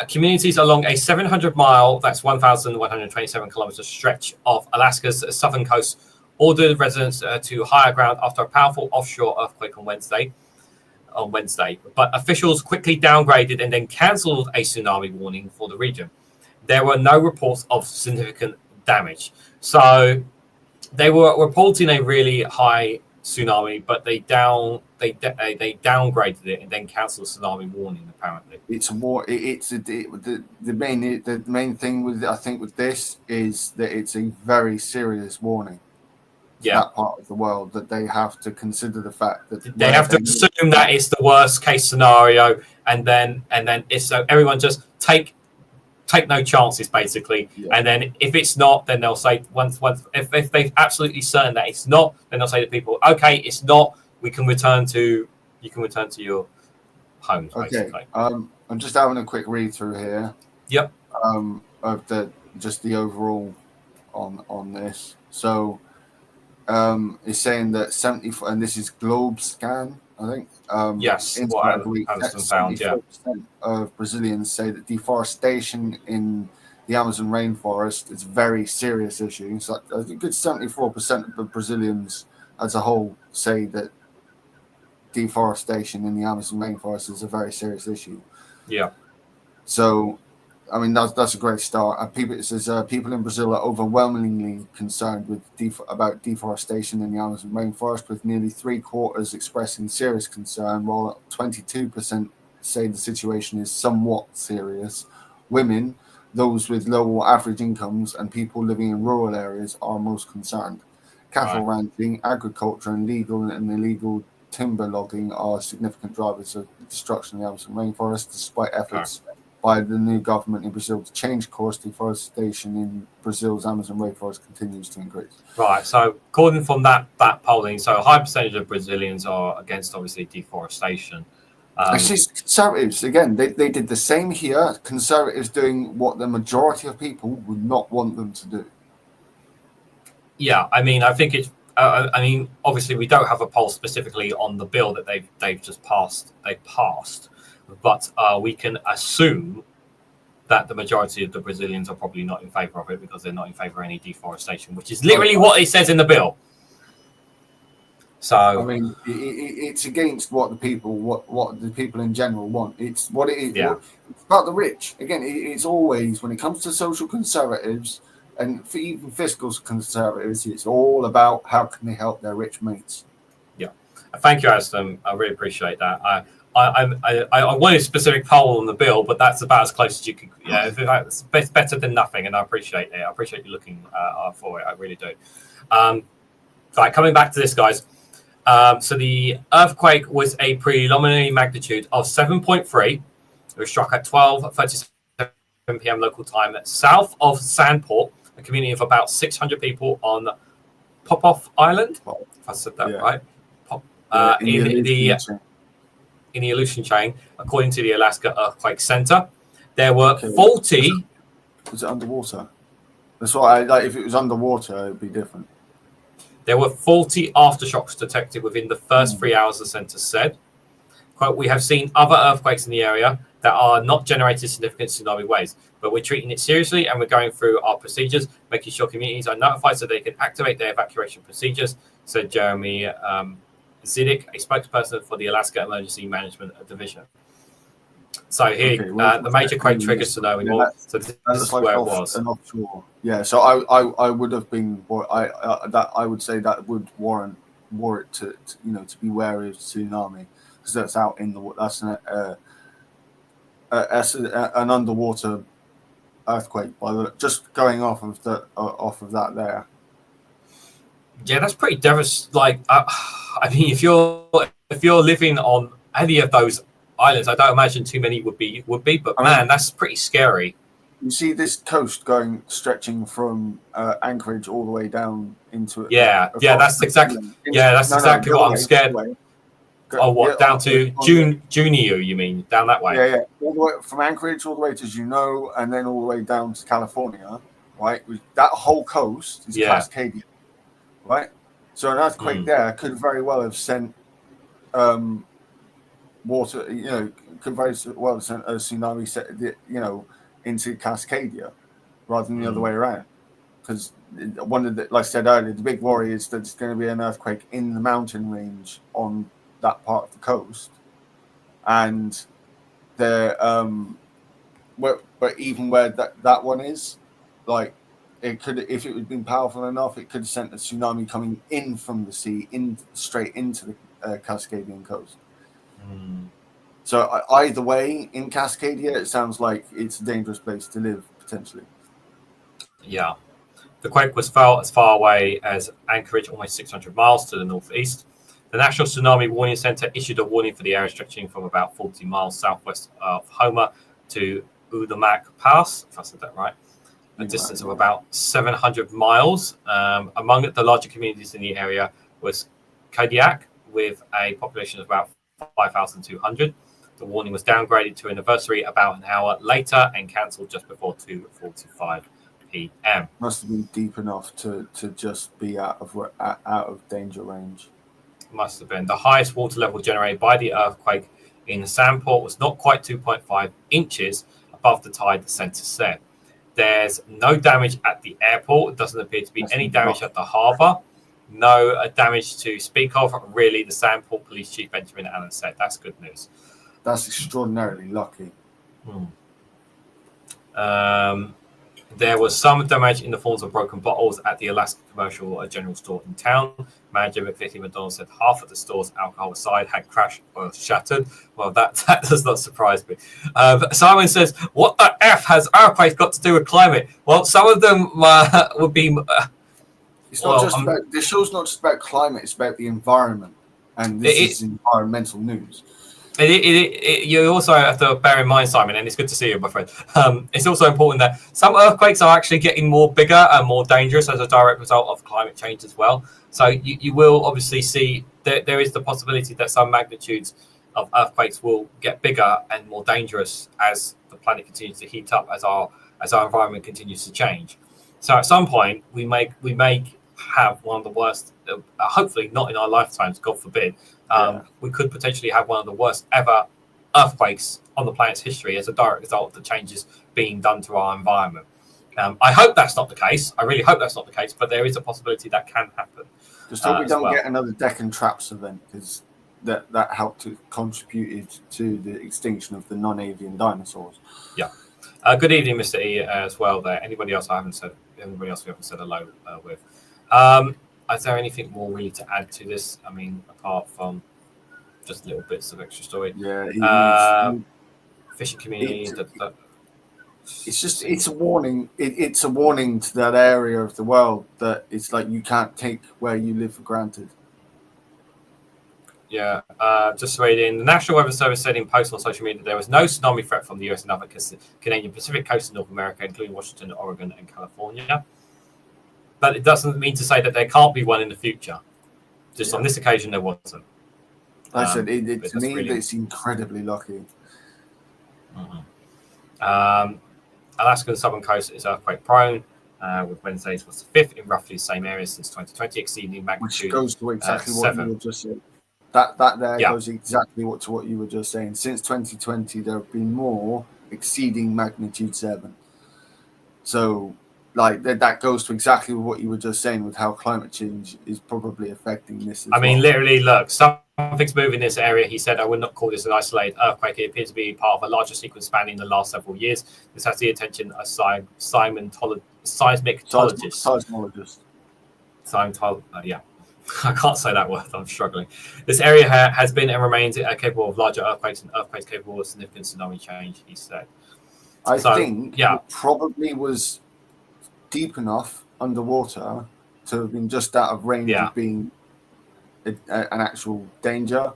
Communities along a 700-mile, that's 1,127 kilometers stretch of Alaska's southern coast ordered residents to higher ground after a powerful offshore earthquake on Wednesday. But officials quickly downgraded and then cancelled a tsunami warning for the region. There were no reports of significant damage. So they were reporting a really high tsunami, but they downgraded it and then cancelled the tsunami warning. Apparently, it's more. The main thing with this is that it's a very serious warning. That part of the world, that they have to consider the fact that they have to assume that it's the worst case scenario, and then it's so everyone just take no chances, basically. And then if it's not, then they'll say once if they're absolutely certain that it's not, then they'll say to people, okay, it's not, you can return to your homes, basically. I'm just having a quick read through here. Yep. Of the overall on this. So it's saying that 70, and this is Globe Scan, I think. Yes, Inside what the week, Aniston found, yeah. 74% of Brazilians say that deforestation in the Amazon rainforest is a very serious issue. So a good 74% of the Brazilians as a whole say that deforestation in the Amazon rainforest is a very serious issue. Yeah. So, I mean, that's a great start. It says people in Brazil are overwhelmingly concerned with about deforestation in the Amazon rainforest, with nearly 3/4 expressing serious concern, while 22% say the situation is somewhat serious. Women, those with low or average incomes, and people living in rural areas are most concerned. Cattle ranching, agriculture, and legal and illegal timber logging are significant drivers of the destruction of the Amazon rainforest, despite efforts by the new government in Brazil to change course. Deforestation in Brazil's Amazon rainforest continues to increase. Right. So, according from that polling, so a high percentage of Brazilians are against, obviously, deforestation. Actually, conservatives, again, they did the same here. Conservatives doing what the majority of people would not want them to do. Yeah, I mean, I think it's. I mean, obviously, we don't have a poll specifically on the bill that they've just passed. They passed, but we can assume that the majority of the Brazilians are probably not in favour of it because they're not in favour of any deforestation, which is literally what it says in the bill. So I mean, it's against what the people in general want. It's what it is. Yeah. It's about the rich. Again, it's always, when it comes to social conservatives and for even fiscal conservatives, it's all about how can they help their rich mates. Yeah, thank you, Aston. I really appreciate that. I wanted a specific poll on the bill, but that's about as close as you can. Yeah, it's better than nothing, and I appreciate it. I appreciate you looking for it. I really do. Right, coming back to this, guys. So the earthquake was a preliminary magnitude of 7.3. It was struck at 12:37 p.m. local time south of Sandport, a community of about 600 people on Popoff Island. If I said that right. In the Aleutian chain, according to the Alaska Earthquake Center, there were 40. Was it underwater? That's why if it was underwater, it'd be different. There were 40 aftershocks detected within the first 3 hours, the center said. Quote, we have seen other earthquakes in the area that are not generating significant tsunami waves, but we're treating it seriously and we're going through our procedures, making sure communities are notified so they can activate their evacuation procedures, said Jeremy Zidick, a spokesperson for the Alaska Emergency Management Division. So here, the major quake triggers tsunami. So this is where it was. Offshore. Yeah, so I would have been. I would say that would warrant to be wary of tsunami, because that's out in the. That's an underwater earthquake. Just going off of that there. Yeah, that's pretty devastating. Like, I mean, if you're living on any of those islands, I don't imagine too many would be, but man, that's pretty scary. You see this coast stretching from Anchorage all the way down into it. Yeah, that's exactly. That's exactly what I'm scared. Down to Junio? You mean down that way? Yeah. All the way from Anchorage all the way to Juneau, and then all the way down to California. Right, that whole coast is Cascadia. Right, so an earthquake there could very well have sent water. Could very well have sent a tsunami. Into Cascadia, rather than the other way around. Because one of like I said earlier, the big worry is that it's going to be an earthquake in the mountain range on that part of the coast, and but even where that one is, like, it could, if it had been powerful enough, it could have sent a tsunami coming in from the sea straight into the Cascadian coast. So either way, in Cascadia, it sounds like it's a dangerous place to live, potentially. Yeah. The quake was felt as far away as Anchorage, almost 600 miles to the northeast. The National Tsunami Warning Center issued a warning for the area stretching from about 40 miles southwest of Homer to Udamak Pass, if I said that right, a distance of about 700 miles. Among the larger communities in the area was Kodiak, with a population of about 5,200. The warning was downgraded to anniversary about an hour later and cancelled just before 2:45 p.m. Must have been deep enough to just be out of danger range. must have been. The highest water level generated by the earthquake in the Sandport was not quite 2.5 inches above the tide, the centre said. There's no damage at the airport. It doesn't appear to be any damage at the harbour. No damage to speak of. Really, the Sandport Police Chief Benjamin Allen said. That's good news. That's extraordinarily lucky. There was some damage in the forms of broken bottles at the Alaska Commercial General Store in town. Manager Vicky McDonald said half of the store's alcohol side had crashed or shattered. Well, that does not surprise me. Simon says, what the F has earthquakes got to do with climate? Well, some of them would be... It's not just about, this show's not just about climate, it's about the environment. And this is environmental news. You also have to bear in mind, Simon, and it's good to see you, my friend. It's also important that some earthquakes are actually getting more bigger and more dangerous as a direct result of climate change as well. So you will obviously see that there is the possibility that some magnitudes of earthquakes will get bigger and more dangerous as the planet continues to heat up, as our environment continues to change. So at some point, we may have one of the worst, hopefully not in our lifetimes, God forbid. We could potentially have one of the worst ever earthquakes on the planet's history as a direct result of the changes being done to our environment. I hope that's not the case. I really hope that's not the case, but there is a possibility that can happen. Just hope we don't get another Deccan Traps event, because that helped to contributed to the extinction of the non-avian dinosaurs. Yeah. Good evening, Mr. E, as well there. Anybody else we haven't said hello with? Is there anything more really to add to this? I mean, apart from just little bits of extra story. Yeah. Fishing community. It's a warning. It's a warning to that area of the world that it's like you can't take where you live for granted. Yeah. Just reading. The National Weather Service said in posts on social media there was no tsunami threat from the US and other Canadian Pacific coast of North America, including Washington, Oregon, and California. But it doesn't mean to say that there can't be one in the future. Just on this occasion, there wasn't. Like I said, to me, it's incredibly lucky. Alaska and southern coast is earthquake prone, with Wednesday's was the 5th in roughly the same area since 2020, exceeding magnitude. Which goes to exactly what you were just saying. That goes exactly to what you were just saying. Since 2020, there have been more exceeding magnitude 7. So, like that goes to exactly what you were just saying with how climate change is probably affecting this. I mean, literally, look, something's moving in this area. He said, I would not call this an isolated earthquake. It appears to be part of a larger sequence spanning the last several years. This has the attention of seismologist. Yeah. I can't say that word. I'm struggling. This area has been and remains capable of larger earthquakes and earthquakes capable of significant tsunami change, he said. I think it probably was deep enough underwater to have been just out of range of being an actual danger.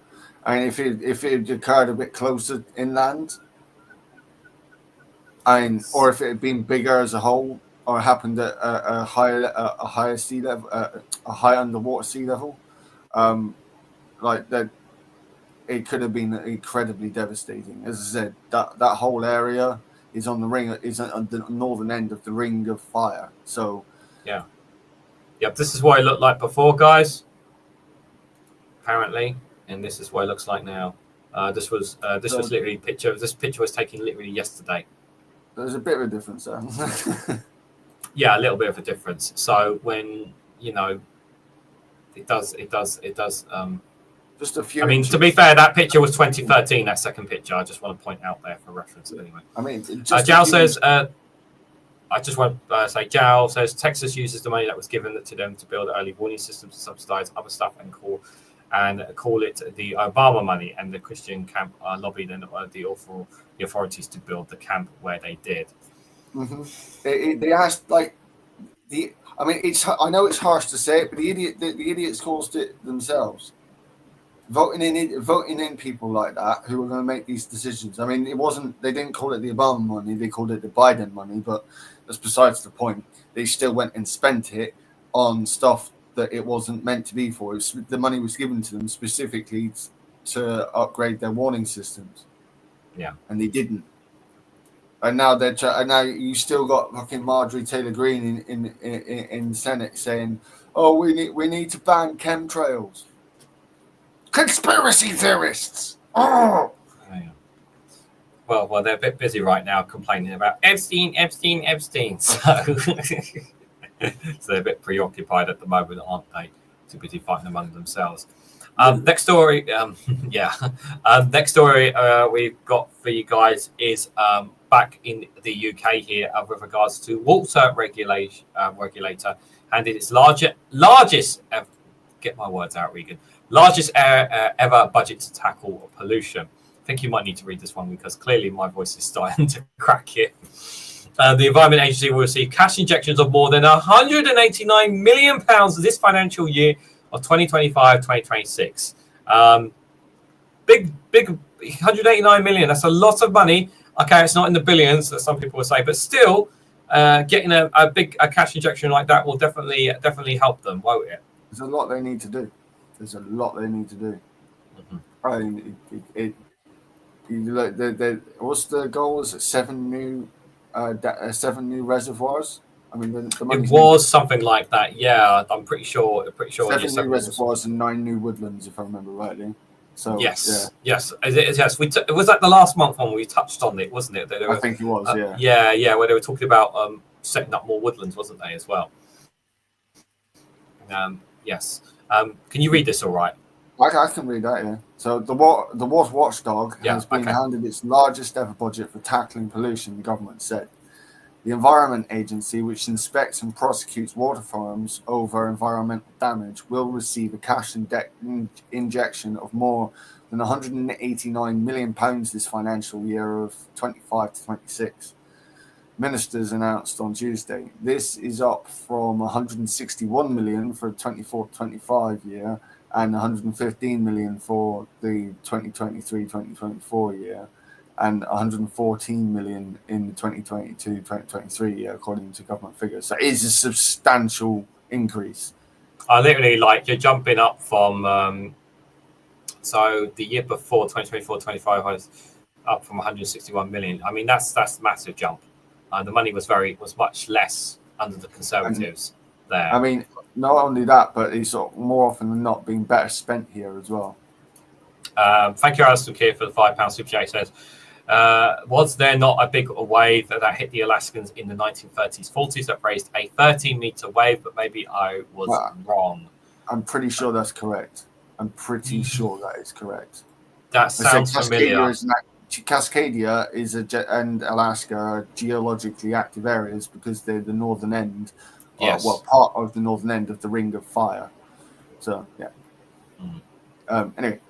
And if it had occurred a bit closer inland, or if it had been bigger as a whole, or happened at a higher sea level, a high underwater sea level, like that, it could have been incredibly devastating. As I said, that whole area is on the northern end of the ring of fire. So this is what it looked like before, guys, apparently, and this is what it looks like now. This was literally this picture was taken literally yesterday. There's a bit of a difference there. Yeah, a little bit of a difference. So when it does just a few. I mean, to be fair, that picture was 2013. That second picture, I just want to point out there for reference. Anyway, I mean, Jal says. I just want to say, Jal says Texas uses the money that was given to them to build early warning systems to subsidize other stuff and call it the Obama money. And the Christian camp lobbied the authorities to build the camp where they did. Mm-hmm. They asked I mean, I know it's harsh to say it, but the idiots caused it themselves. Voting in people like that who are going to make these decisions. I mean, they didn't call it the Obama money, they called it the Biden money, but that's besides the point. They still went and spent it on stuff that it wasn't meant to be for. The money was given to them specifically to upgrade their warning systems. Yeah, and they didn't. And now now you still got fucking Marjorie Taylor Greene in the Senate saying, "Oh, we need to ban chemtrails." Conspiracy theorists. Oh. Yeah. Well, they're a bit busy right now complaining about Epstein. So, so they're a bit preoccupied at the moment, aren't they? Too busy fighting among themselves. Next story, next story we've got for you guys is back in the UK here with regards to water regulator handed its largest get my words out, Regan, largest ever budget to tackle pollution. I think you might need to read this one because clearly my voice is starting to crack here. The Environment Agency will receive cash injections of more than £189 million this financial year of 2025-2026. Big 189 million. That's a lot of money. Okay, it's not in the billions, as some people will say, but still, getting a big cash injection like that will definitely help them, won't it? There's a lot they need to do. Mm-hmm. I mean, what's the goal? Is it 7 new reservoirs? I mean, it was something like that. Yeah, I'm pretty sure. 7 new reservoirs and 9 new woodlands, if I remember rightly. So yes. Yes. Was that the last month one we touched on it, wasn't it? I think it was. Yeah. Where they were talking about setting up more woodlands, wasn't they, as well? Yes. Can you read this all right? I can read that, yeah. So the water watchdog has been handed its largest ever budget for tackling pollution, the government said. The Environment Agency, which inspects and prosecutes water farms over environmental damage, will receive a cash injection of more than £189 million this financial year of 25 to 26. Ministers announced on Tuesday. This is up from £161 million for the 24-25 year and £115 million for the 2023-2024 year, and £114 million in the 2022-2023 year, according to government figures. So it is a substantial increase. I literally, like, you're jumping up from so the year before 2024-25 was up from 161 million. I mean, that's a massive jump. The money was much less under the Conservatives there. I mean, not only that, but it's more often than not being better spent here as well. Thank you, Alistair Keir, for the £5 super chat. He says, was there not a big wave that hit the Alaskans in the 1930s, 40s that raised a 13-meter wave? But maybe I was wrong. I'm pretty sure that's correct. I'm pretty sure that is correct. That sounds familiar. Cascadia and Alaska are geologically active areas because they're the northern end. Yes. Part of the northern end of the Ring of Fire. So, yeah. Anyway,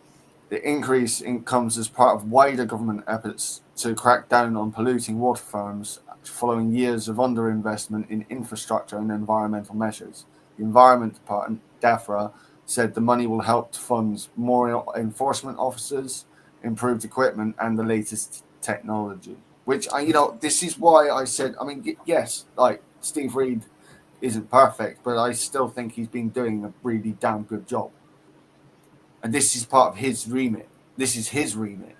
the increase comes as part of wider government efforts to crack down on polluting water farms following years of underinvestment in infrastructure and environmental measures. The Environment Department, DEFRA, said the money will help to fund more enforcement officers, improved equipment, and the latest technology. Which, this is why I said, I mean, yes, like, Steve Reed isn't perfect, but I still think he's been doing a really damn good job. And this is part of his remit. This is his remit.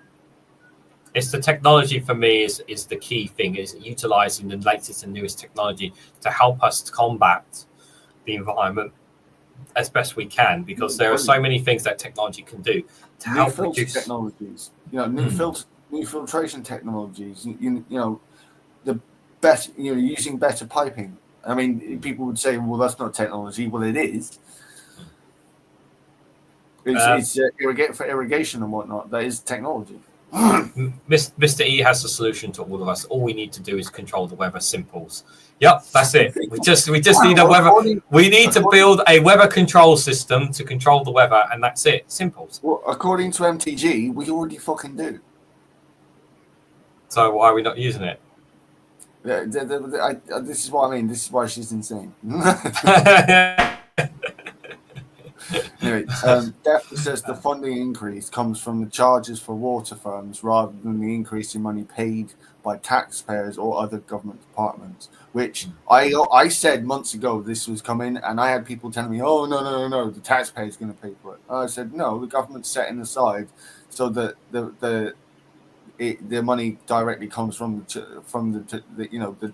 It's the technology for me is the key thing, is utilizing the latest and newest technology to help us to combat the environment as best we can, because there are so many things that technology can do to help reduce technologies. New filtration technologies. The better, using better piping. I mean, people would say, well, that's not technology. Well, it is. It's for irrigation and whatnot. That is technology. Mr. E has the solution to all of us. All we need to do is control the weather. Simples. Yep, that's it. We just need a weather. We need to build a weather control system to control the weather, and that's it. Simples. Well, according to MTG, we already fucking do. So why are we not using it? Yeah, this is what I mean. This is why she's insane. Anyway, DEFRA says the funding increase comes from the charges for water firms rather than the increase in money paid by taxpayers or other government departments, which I said months ago this was coming, and I had people telling me, oh, no, the taxpayer's going to pay for it. I said, no, the government's setting aside so that the money directly comes from the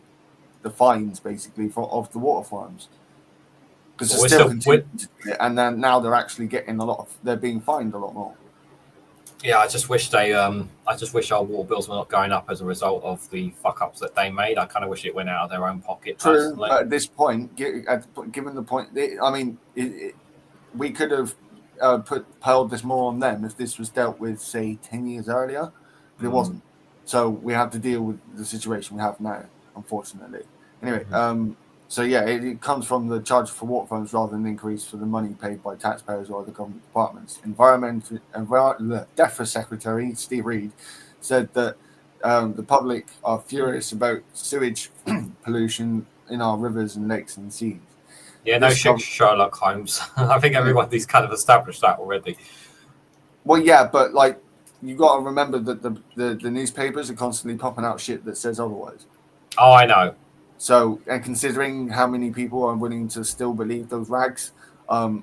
fines, basically, of the water farms. because they're still continuing to do it, and then now they're actually getting they're being fined a lot more. Yeah, I just wish our water bills were not going up as a result of the fuck ups that they made. I kind of wish it went out of their own pocket. True, personally. but at this point, given the point, I mean, we could have piled this more on them if this was dealt with, say, 10 years earlier, but it wasn't. So we have to deal with the situation we have now, unfortunately. Anyway, so yeah, it comes from the charge for water funds rather than the increase for the money paid by taxpayers or other government departments. DEFRA Secretary Steve Reed said that the public are furious about sewage pollution in our rivers and lakes and seas. Yeah, no shit, Sherlock Holmes. I think everybody's kind of established that already. Well, yeah, but like you got to remember that the newspapers are constantly popping out shit that says otherwise. Oh, I know. So, and considering how many people are willing to still believe those rags,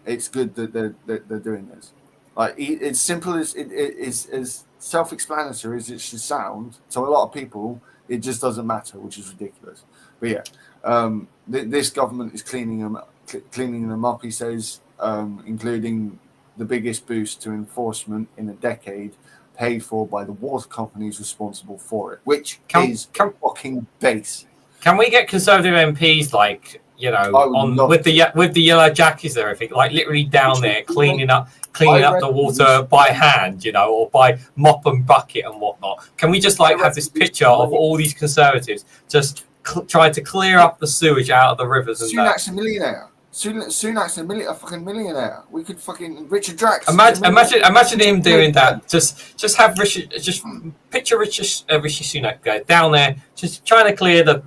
it's good that they're doing this. Like it's simple as it is as self-explanatory as it should sound. To a lot of people, it just doesn't matter, which is ridiculous. But yeah, this government is cleaning them up. He says, including the biggest boost to enforcement in a decade, paid for by the water companies responsible for it, which is fucking base. Can we get Conservative MPs with the yellow jackets and everything, like literally down there cleaning up the water by hand, or by mop and bucket and whatnot? Can we just have this picture of all these Conservatives just trying to clear up the sewage out of the rivers? And Sunak's a millionaire. Sunak's a fucking millionaire. We could fucking Richard Drax. Imagine him doing that. Just have Richard. Just picture Rishi Sunak go down there, just trying to clear the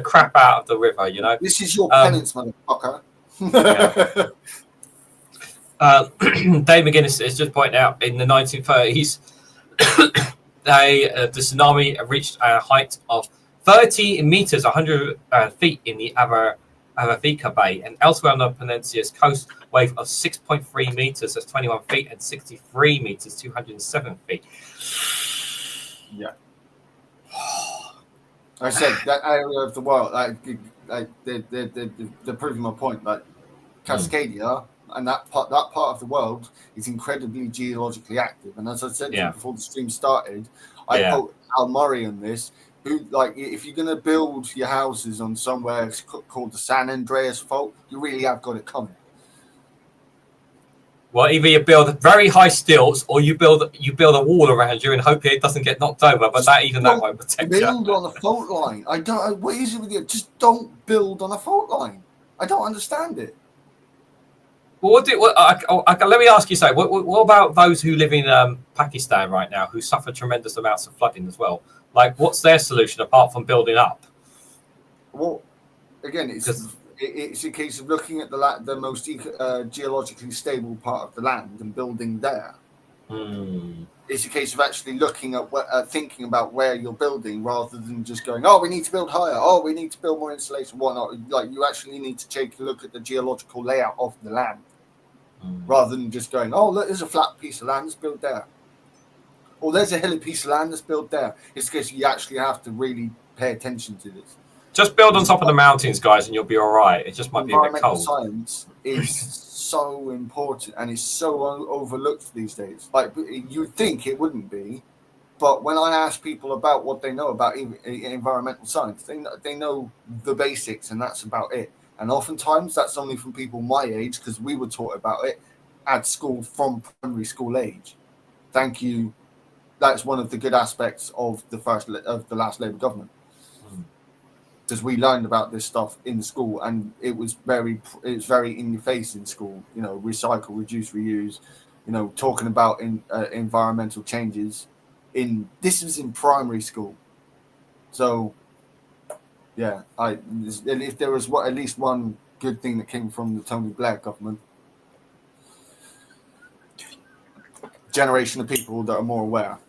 crap out of the river. This is your penance, motherfucker. Dave McGuinness is just pointing out in the 1930s, the tsunami reached a height of 30 meters, 100 feet in the Avavika Bay, and elsewhere on the peninsula's coast, wave of 6.3 meters, that's 21 feet, and 63 meters, 207 feet. Yeah. I said that area of the world, they're proving my point. Like Cascadia and that part of the world is incredibly geologically active. And as I said before the stream started, I quote Al Murray on this. Who, if you're going to build your houses on somewhere called the San Andreas Fault, you really have got it coming. Well, either you build very high stilts, or you build a wall around you and hope it doesn't get knocked over. But that won't protect you. Build on a fault line. What is it with you? Just don't build on a fault line. I don't understand it. Well, let me ask you something. What about those who live in Pakistan right now, who suffer tremendous amounts of flooding as well? What's their solution apart from building up? Well, again, it's a case of looking at the most geologically stable part of the land and building there. It's a case of actually looking at thinking about where you're building rather than just going, oh, we need to build higher. Oh, we need to build more insulation. Whatnot. You actually need to take a look at the geological layout of the land rather than just going, oh, look, there's a flat piece of land. Let's build there. Or there's a hilly piece of land. Let's build there. It's because you actually have to really pay attention to this. Just build on top of the mountains, guys, and you'll be all right. It just might be a bit cold. Environmental science is so important and is so overlooked these days. You'd think it wouldn't be, but when I ask people about what they know about environmental science, they know the basics, and that's about it. And oftentimes that's only from people my age, because we were taught about it at school from primary school age. Thank you. That's one of the good aspects of the last Labour government. Because we learned about this stuff in the school, and it was very in your face in school. Recycle, reduce, reuse. Talking about environmental changes. This was in primary school, so yeah. If there was at least one good thing that came from the Tony Blair government, generation of people that are more aware.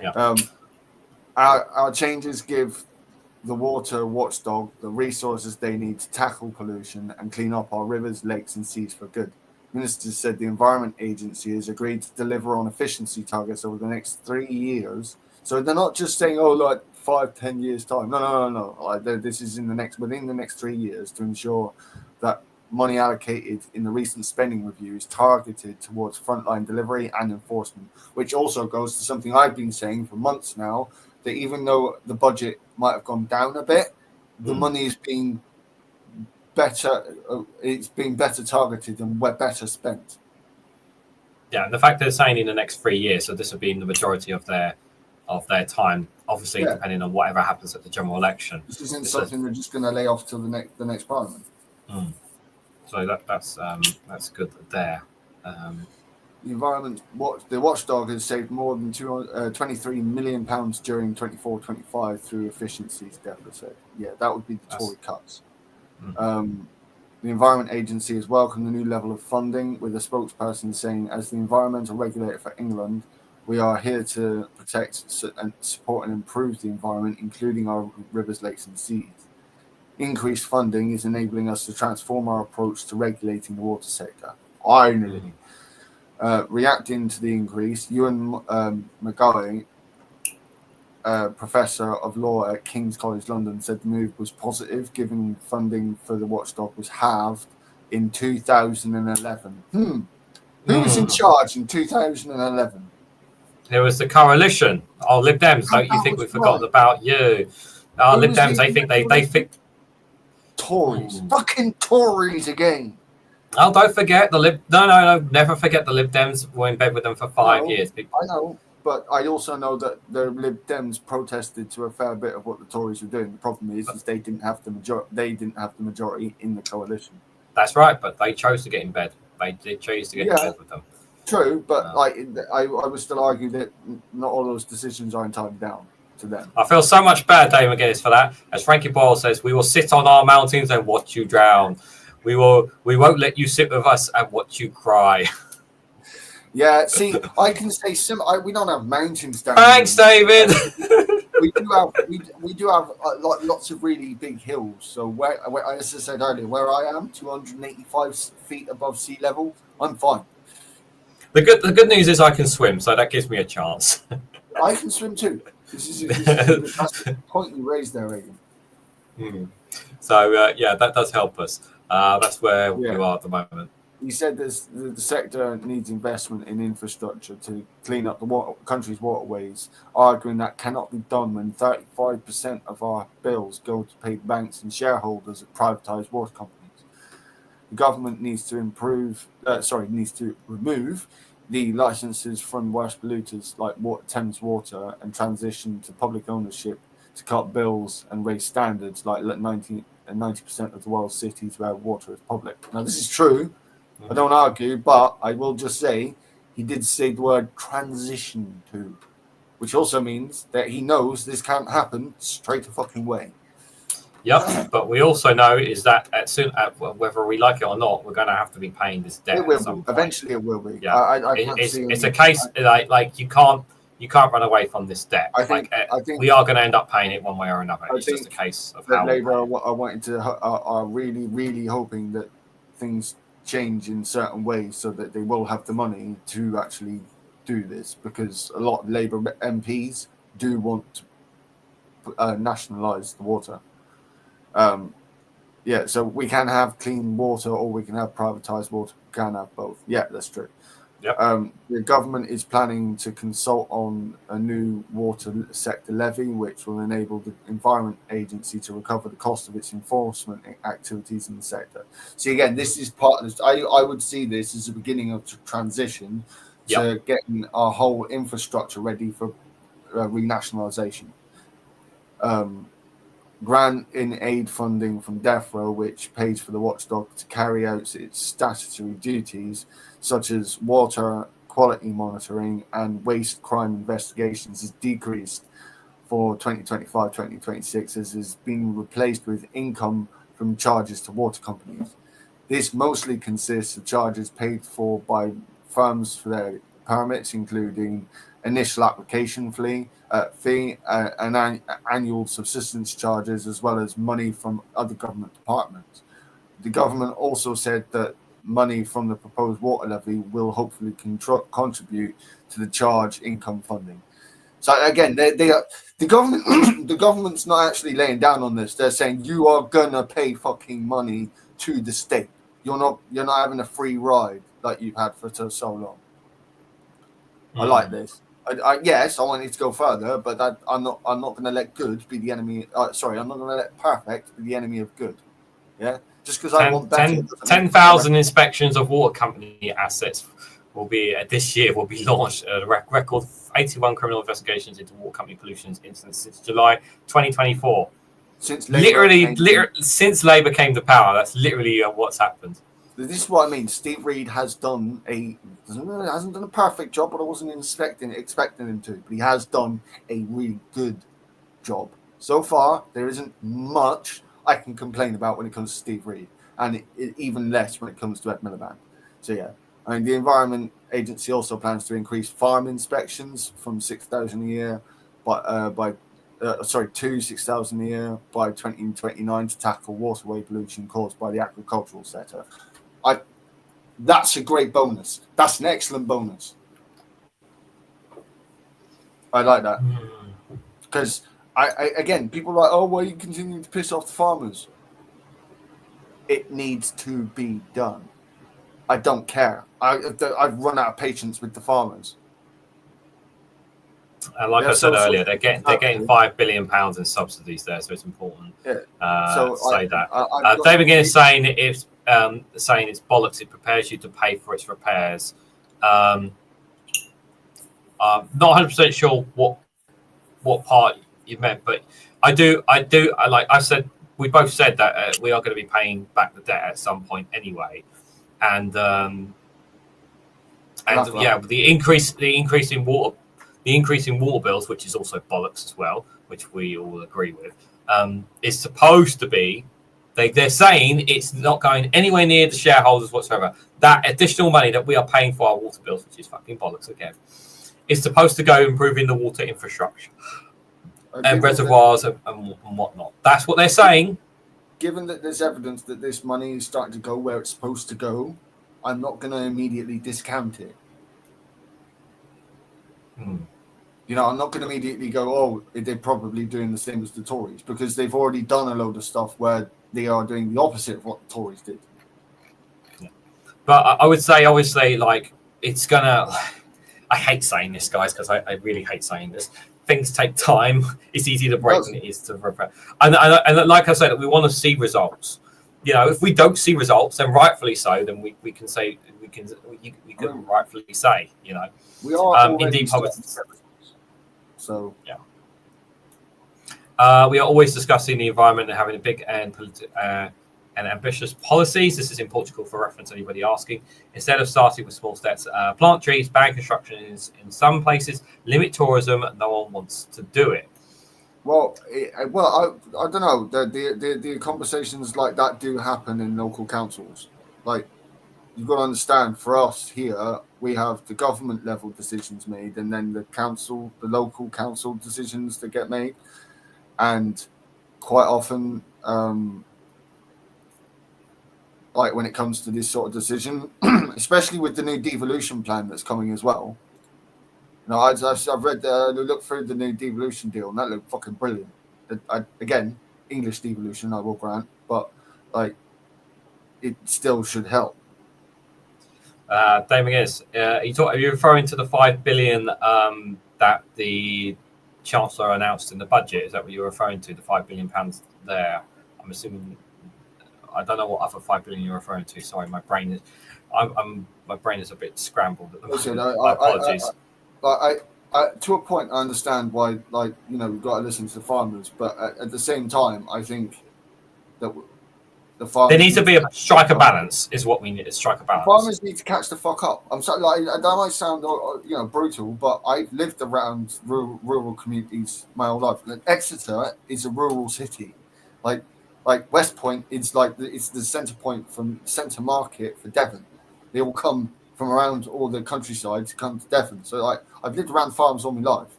Yeah. Our changes give the water watchdog the resources they need to tackle pollution and clean up our rivers, lakes, and seas for good. Minister said the Environment Agency has agreed to deliver on efficiency targets over the next 3 years. So they're not just saying, 5-10 years time. No. This is within the next 3 years to ensure that money allocated in the recent spending reviews targeted towards frontline delivery and enforcement, which also goes to something I've been saying for months now, that even though the budget might have gone down a bit, the money is being better. It's being better targeted and better spent. Yeah, and the fact they're saying in the next 3 years, so this will be in the majority of their time, obviously depending on whatever happens at the general election. This isn't something they're just going to lay off till the next parliament. So that's good there. The environment the watchdog has saved more than £23 million during 24-25 through efficiencies, Deborah said. Yeah, that would be the Tory cuts. The Environment Agency has welcomed the new level of funding, with a spokesperson saying, as the environmental regulator for England, we are here to protect and support and improve the environment, including our rivers, lakes and seas. Increased funding is enabling us to transform our approach to regulating the water sector. Finally. Reacting to the increase, Unambiguous, Professor of Law at King's College London, said the move was positive, given funding for the watchdog was halved in 2011. Who was in charge in 2011? There was the coalition. Oh, Lib Dems, don't you think we forgot about you? Oh, Lib Dems, they think Tories. Fucking Tories again. Oh, don't forget the Lib. No, never forget the Lib Dems were in bed with them for 5 years. I know, but I also know that the Lib Dems protested to a fair bit of what the Tories were doing. The problem is they didn't have the majority. They didn't have the majority in the coalition. That's right, but they chose to get in bed. They did choose to get in bed with them. True, but I would still argue that not all those decisions are entirely down to them. I feel so much bad, Dave McGuinness, for that. As Frankie Boyle says, we will sit on our mountains and watch you drown. We won't let you sit with us and watch you cry. Yeah, see, I can say we don't have mountains down. Thanks, David. we do have lots of really big hills. So where, as I said earlier, where I am, 285 feet above sea level, I'm fine. The good news is I can swim, so that gives me a chance. I can swim too. That's the point you raised there, Regan. So that does help us. That's where we are at the moment. He said the sector needs investment in infrastructure to clean up the country's waterways, arguing that cannot be done when 35% of our bills go to pay banks and shareholders at privatised water companies. The government needs to remove the licenses from worst polluters like Thames Water and transition to public ownership to cut bills and raise standards like 90% of the world's cities where water is public. Now, this is true. I don't argue, but I will just say he did say the word transition to, which also means that he knows this can't happen straight a fucking way. Yep, but we also know is that whether we like it or not, we're going to have to be paying this debt. It will be. Eventually, it will be. Yeah, it's a case like you can't run away from this debt. I think we are going to end up paying it one way or another. It's just a case of how Labour are really, really hoping that things change in certain ways so that they will have the money to actually do this, because a lot of Labour MPs do want to nationalise the water. So we can have clean water or we can have privatised water. We can have both. Yeah, that's true. Yep. The government is planning to consult on a new water sector levy, which will enable the Environment Agency to recover the cost of its enforcement activities in the sector. See, again, this is part of this. I would see this as the beginning of transition to getting our whole infrastructure ready for renationalisation. Grant in aid funding from DEFRA, which pays for the watchdog to carry out its statutory duties, such as water quality monitoring and waste crime investigations, is decreased for 2025-2026, as has been replaced with income from charges to water companies. This mostly consists of charges paid for by firms for their permits, including initial application fee, and annual subsistence charges, as well as money from other government departments. The government also said that money from the proposed water levy will hopefully contribute to the charge income funding. So again, the government, the government's not actually laying down on this. They're saying you are gonna pay fucking money to the state. you're not having a free ride like you've had for so long. I Mm. like this. Yes, I want it to go further, but I'm not going to let good be the enemy. Sorry, I'm not going to let perfect be the enemy of good. Yeah, just because I want better. 10,000 inspections of water company assets will be this year will be launched. A record 81 criminal investigations into water company pollution incidents since July 2024. Since since Labour came to power, that's literally what's happened. This is what I mean. Steve Reed hasn't done a perfect job, but I wasn't expecting him to. But he has done a really good job so far. There isn't much I can complain about when it comes to Steve Reed, and even less when it comes to Ed Miliband. So yeah, I mean the Environment Agency also plans to increase farm inspections from 6,000 a year, to 6,000 a year by 2029 to tackle waterway pollution caused by the agricultural sector. That's a great bonus. That's an excellent bonus. I like that because again, people are like, oh, well, you continue to piss off the farmers. It needs to be done. I don't care. I've run out of patience with the farmers. And like I said earlier, they're getting £5 billion in subsidies there, so it's important. Yeah. Say that. David again is saying it's bollocks. It prepares you to pay for its repairs. I'm not 100% sure what part you meant, but I like I said, we both said that we are going to be paying back the debt at some point anyway, and yeah, the increase in water bills, which is also bollocks as well, which we all agree with, is supposed to be. They're saying it's not going anywhere near the shareholders whatsoever. That additional money that we are paying for our water bills, which is fucking bollocks again, is supposed to go improving the water infrastructure and reservoirs and whatnot. That's what they're saying. Given that there's evidence that this money is starting to go where it's supposed to go, I'm not going to immediately discount it. You know, I'm not going to immediately go, oh, they're probably doing the same as the Tories, because they've already done a load of stuff where they are doing the opposite of what the Tories did. Yeah. But I would say, obviously, like, it's going to... I hate saying this, guys, because I really hate saying this. Things take time. It's easier to break than it is to repair. And like I said, we want to see results. You know, if we don't see results, then rightfully so, then we can say, we can rightfully say, you know. We are indeed, so yeah. We are always discussing the environment and having a big and ambitious policies. This is in Portugal for reference, anybody asking. Instead of starting with small steps, plant trees, ban construction in some places, limit tourism. No one wants to do it. Well, I don't know. The conversations like that do happen in local councils. Like, you've got to understand, for us here, we have the government level decisions made, and then the local council decisions that get made. And quite often, like when it comes to this sort of decision, especially with the new devolution plan that's coming as well. You know, I've looked through the new devolution deal, and that looked fucking brilliant. Again, English devolution, I will grant, but like, it still should help. Damon is. Are you referring to the $5 billion that the Chancellor announced in the budget? Is that what you're referring to? The £5 billion there? I'm assuming. I don't know what other $5 billion you're referring to. Sorry, my brain is a bit scrambled at the moment. My apologies. To a point, I understand why. Like, you know, we've got to listen to the farmers, but at the same time, I think that the farmers. There needs to be a striker balance. Is what we need. A striker balance. Farmers need to catch the fuck up. I'm sorry, like, that might sound, you know, brutal, but I've lived around rural communities my whole life. And Exeter is a rural city, like West Point is like it's the centre point from centre market for Devon. They all come from around all the countryside to come to Devon. So like, I've lived around farms all my life,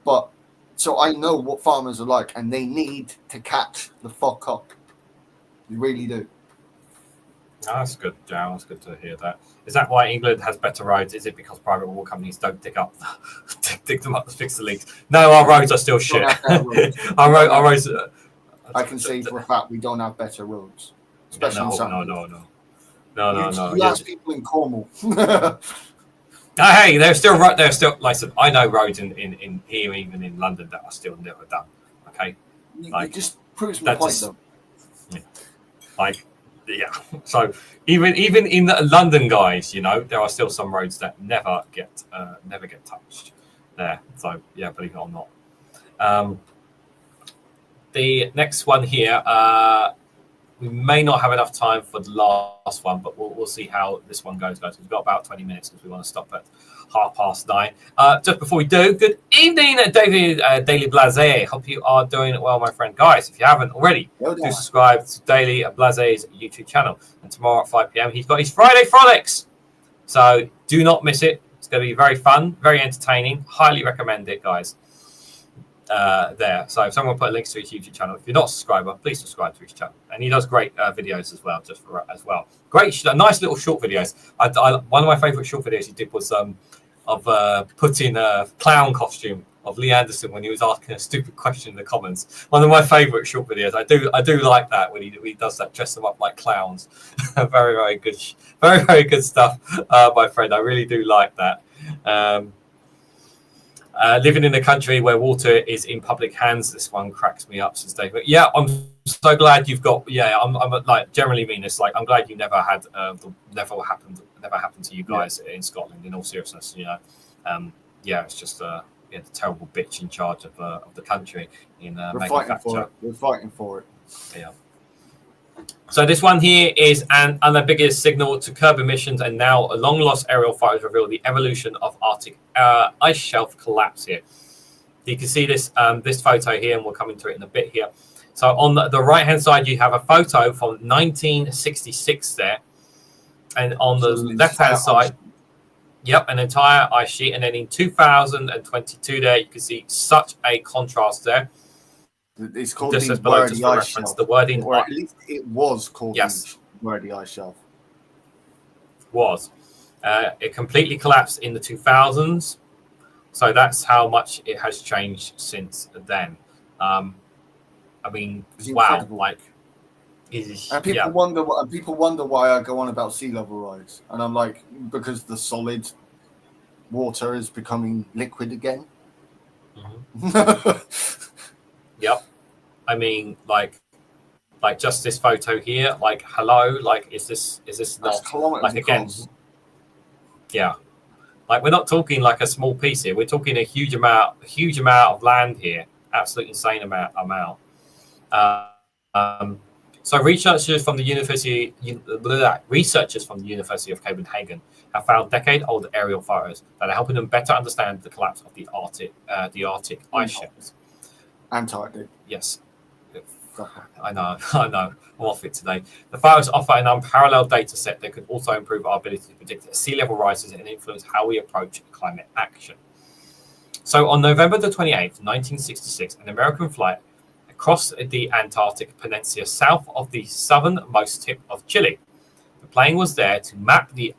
but so I know what farmers are like, and they need to catch the fuck up. They really do. Oh, that's good, Joe. That's good to hear that. Is that why England has better roads? Is it because private water companies don't dig them up to fix the leaks? No, our roads are still shit. Our roads. I can say for a fact we don't have better roads, especially in some. No. No. You ask people in Cornwall. Hey, they're still right. They're still like I said, I know roads in here, even in London, that are still never done. Okay, It just proves my point, though. Yeah. Like, yeah. So even in the London, guys, you know, there are still some roads that never get touched there. So yeah, believe it or not. The next one here, we may not have enough time for the last one, but we'll see how this one goes, guys. We've got about 20 minutes because we want to stop at 9:30. Just before we do, good evening, David Daily Blase. Hope you are doing well, my friend. Guys, if you haven't already, do subscribe to Daily Blase's YouTube channel. And tomorrow at 5 p.m, he's got his Friday Frolics. So do not miss it. It's going to be very fun, very entertaining. Highly recommend it, guys. There. So if someone put links to his YouTube channel, if you're not a subscriber, please subscribe to his channel. And he does great videos as well, Great, nice little short videos. One of my favorite short videos he did was of putting a clown costume of Lee Anderson when he was asking a stupid question in the comments. One of my favorite short videos. I do like that when he does that, dress them up like clowns. Very good, very good stuff, my friend. I really do like that. Living in a country where water is in public hands, this one cracks me up, says David. Yeah, I'm so glad you've got. Yeah, I'm like generally mean this. Like, I'm glad you never had never happened to you guys in Scotland. In all seriousness, you know, yeah, it's just a terrible bitch in charge of the country in We're fighting for it. We're fighting for it. Yeah. So this one here is an unambiguous signal to curb emissions, and now a long-lost aerial photos reveal the evolution of Arctic ice shelf collapse here. You can see this this photo here, and we'll come into it in a bit here. So on the right-hand side, you have a photo from 1966 there, and on the left-hand side, yep, an entire ice sheet, and then in 2022 there, you can see such a contrast there. It's called the Wordy Ice Shelf. The wording, or at least it was called the Wordy Ice Shelf. It completely collapsed in the 2000s. So that's how much it has changed since then. I mean, wow! Like, and people wonder why I go on about sea level rise, and I'm like, because the solid water is becoming liquid again. Mm-hmm. Yep. I mean, like just this photo here. Like, hello. Like, is this not like again? Yeah. Like, we're not talking like a small piece here. We're talking a huge amount of land here. Absolutely insane amount. So researchers from the University of Copenhagen have found decade-old aerial photos that are helping them better understand the collapse of the Arctic ice shelves. Antarctic. Yes. I know. I'm off it today. The photos offer an unparalleled data set that could also improve our ability to predict sea level rises and influence how we approach climate action. So on November the 28th, 1966, an American flight crossed the Antarctic Peninsula south of the southernmost tip of Chile. The plane was there to map the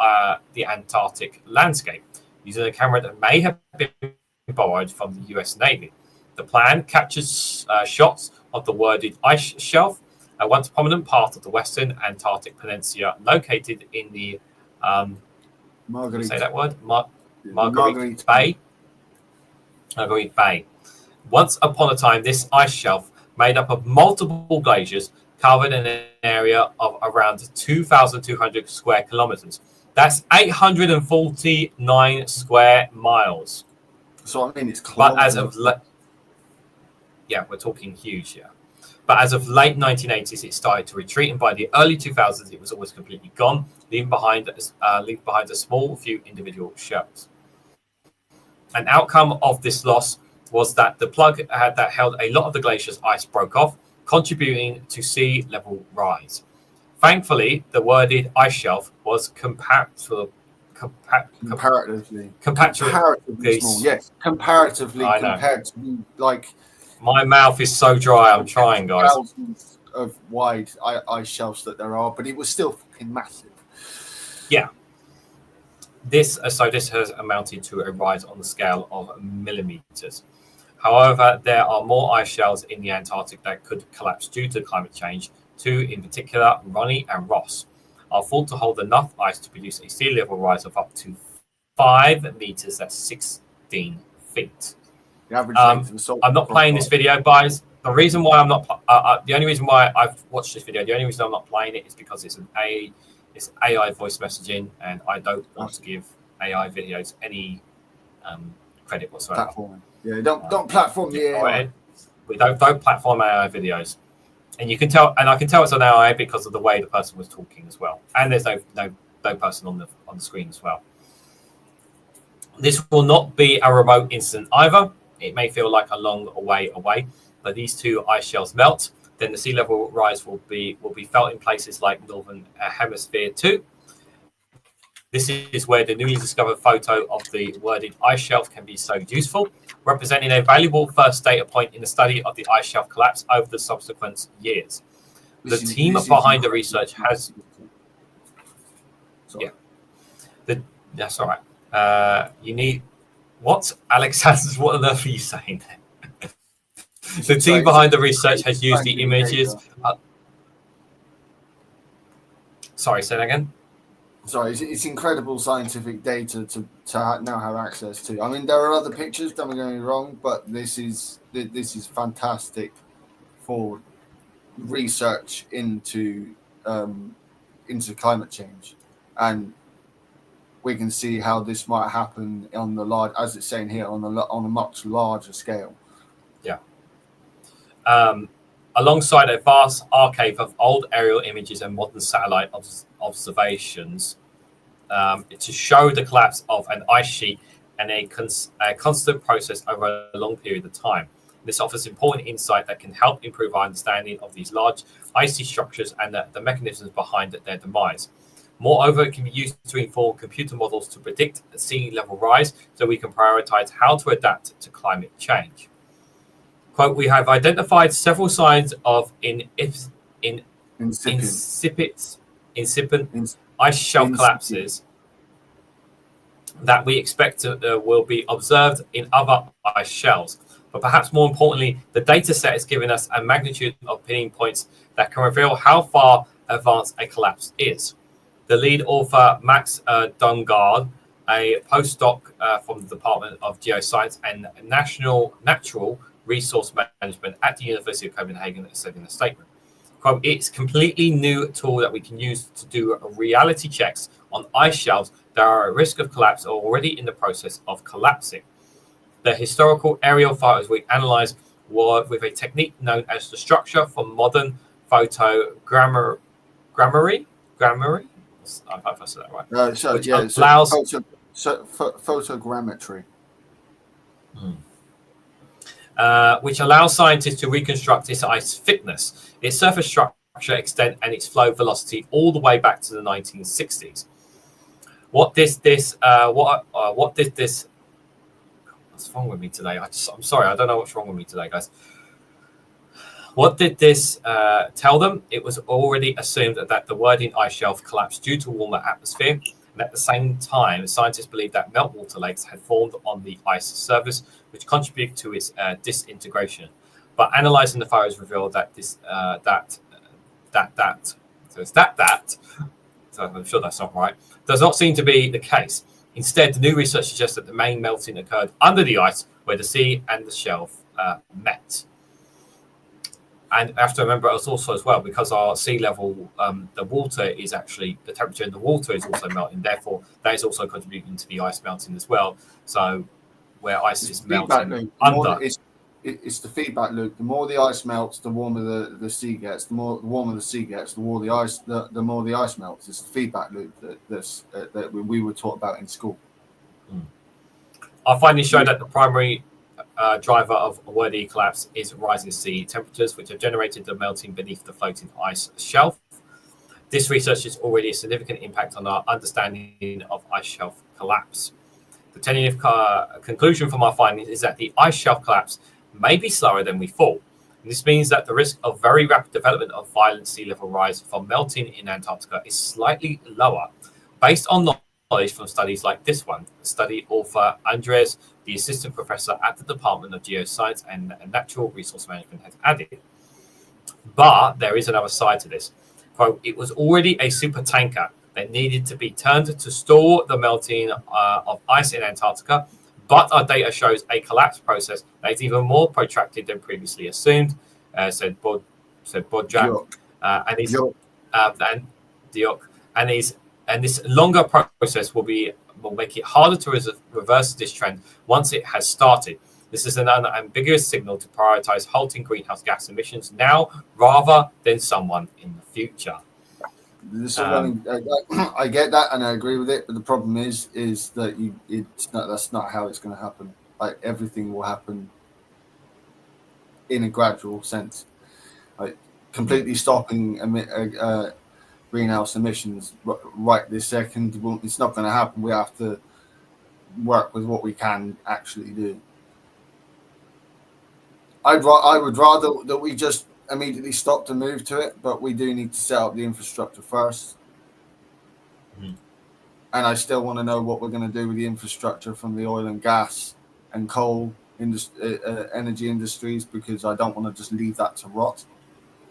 Antarctic landscape using a camera that may have been borrowed from the US Navy. The plan captures shots of the worded ice shelf, a once prominent part of the western Antarctic Peninsula located in the Marguerite Bay. Marguerite Bay. Once upon a time, this ice shelf, made up of multiple glaciers, covered an area of around 2,200 square kilometers. That's 849 square miles. So I mean, it's kilometers. But as of yeah, we're talking huge here. But as of late 1980s, it started to retreat, and by the early 2000s, it was almost completely gone, leaving behind a small few individual shells. An outcome of this loss was that the plug that held a lot of the glacier's ice broke off, contributing to sea level rise. Thankfully, the worded ice shelf was comparatively small. Yes, comparatively compared to like. My mouth is so dry. I'm trying, guys. Thousands of wide ice shelves that there are, but it was still fucking massive. Yeah. This has amounted to a rise on the scale of millimeters. However, there are more ice shelves in the Antarctic that could collapse due to climate change. Two in particular, Ronnie and Ross. are thought to hold enough ice to produce a sea level rise of up to 5 meters, that's 16 feet. The average length of the salt I'm not playing this video, guys. The reason why I'm not, the only reason why I've watched this video, the only reason I'm not playing it is because it's AI voice messaging, and I don't want to give AI videos any credit whatsoever. Platform. Yeah, don't platform the AI. We don't platform AI videos, and you can tell, and I can tell it's an AI because of the way the person was talking as well, and there's no person on the screen as well. This will not be a remote incident either. It may feel like a long way away, but these two ice shelves melt, then the sea level rise will be felt in places like Northern Hemisphere too. This is where the newly discovered photo of the worded ice shelf can be so useful, representing a valuable first data point in the study of the ice shelf collapse over the subsequent years. The team behind the research has... Sorry. Yeah. That's all right. You need... What? Alex has... What on earth are you saying there? The team behind the research has used the images... Sorry, say that again? Sorry, it's incredible scientific data to now have access to. I mean, there are other pictures, don't get me wrong, but this is fantastic for research into climate change, and we can see how this might happen on the large, as it's saying here, on a much larger scale. Yeah. Alongside a vast archive of old aerial images and modern satellite observations to show the collapse of an ice sheet and a constant process over a long period of time. This offers important insight that can help improve our understanding of these large icy structures and the mechanisms behind their demise. Moreover, it can be used to inform computer models to predict the sea level rise so we can prioritize how to adapt to climate change. Quote, we have identified several signs of incipient ice shelf collapses that we expect will be observed in other ice shelves. But perhaps more importantly, the data set is giving us a magnitude of pinning points that can reveal how far advanced a collapse is. The lead author, Max Dungard, a postdoc from the Department of Geoscience and Natural Resource Management at the University of Copenhagen, said in a statement, quote, it's a completely new tool that we can use to do reality checks on ice shelves that are at risk of collapse or already in the process of collapsing. The historical aerial photos we analyzed were with a technique known as the structure for modern photogrammetry. I hope I said that right. Photogrammetry. Which allows scientists to reconstruct its ice thickness, its surface structure, extent, and its flow velocity all the way back to the 1960s. What did this? What's wrong with me today? I'm sorry, I don't know what's wrong with me today, guys. What did this tell them? It was already assumed that the wording ice shelf collapsed due to warmer atmosphere. And at the same time, scientists believed that meltwater lakes had formed on the ice surface, which contributed to its disintegration. But analyzing the photos revealed that so I'm sure that's not right, does not seem to be the case. Instead, the new research suggests that the main melting occurred under the ice, where the sea and the shelf met. And I have to remember also as well, because our sea level, the water is actually, the temperature in the water is also melting. Therefore, that is also contributing to the ice melting as well. So where ice is melting under. It's the feedback loop. The more the ice melts, the warmer the sea gets. The warmer the sea gets, the more the ice melts. It's the feedback loop that we were taught about in school. Our findings show that the primary driver of a worthy collapse is rising sea temperatures, which have generated the melting beneath the floating ice shelf. This research is already a significant impact on our understanding of ice shelf collapse. The tentative conclusion from our findings is that the ice shelf collapse may be slower than we thought. And this means that the risk of very rapid development of violent sea level rise from melting in Antarctica is slightly lower, based on knowledge from studies like this one. Study author Andres, the assistant professor at the Department of Geoscience and Natural Resource Management, has added. But there is another side to this. Quote, it was already a super tanker that needed to be turned to store the melting of ice in Antarctica, but our data shows a collapse process that is even more protracted than previously assumed, said Bodjak, and his and Diok, and this longer process will make it harder to reverse this trend once it has started. This is an unambiguous signal to prioritize halting greenhouse gas emissions now rather than someone in the future. I get that and I agree with it, but the problem is that that's not how it's going to happen. Like everything will happen in a gradual sense. Like completely stopping greenhouse emissions right this second, it's not going to happen. We have to work with what we can actually do. I would rather that we just immediately stop to move to it, but we do need to set up the infrastructure first. And I still want to know what we're going to do with the infrastructure from the oil and gas and coal energy industries, because I don't want to just leave that to rot,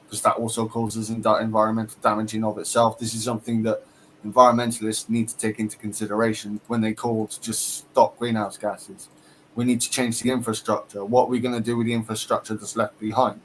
because that also causes environmental damage in of itself. This is something that environmentalists need to take into consideration when they call to just stop greenhouse gases. We need to change the infrastructure. What are we going to do with the infrastructure that's left behind?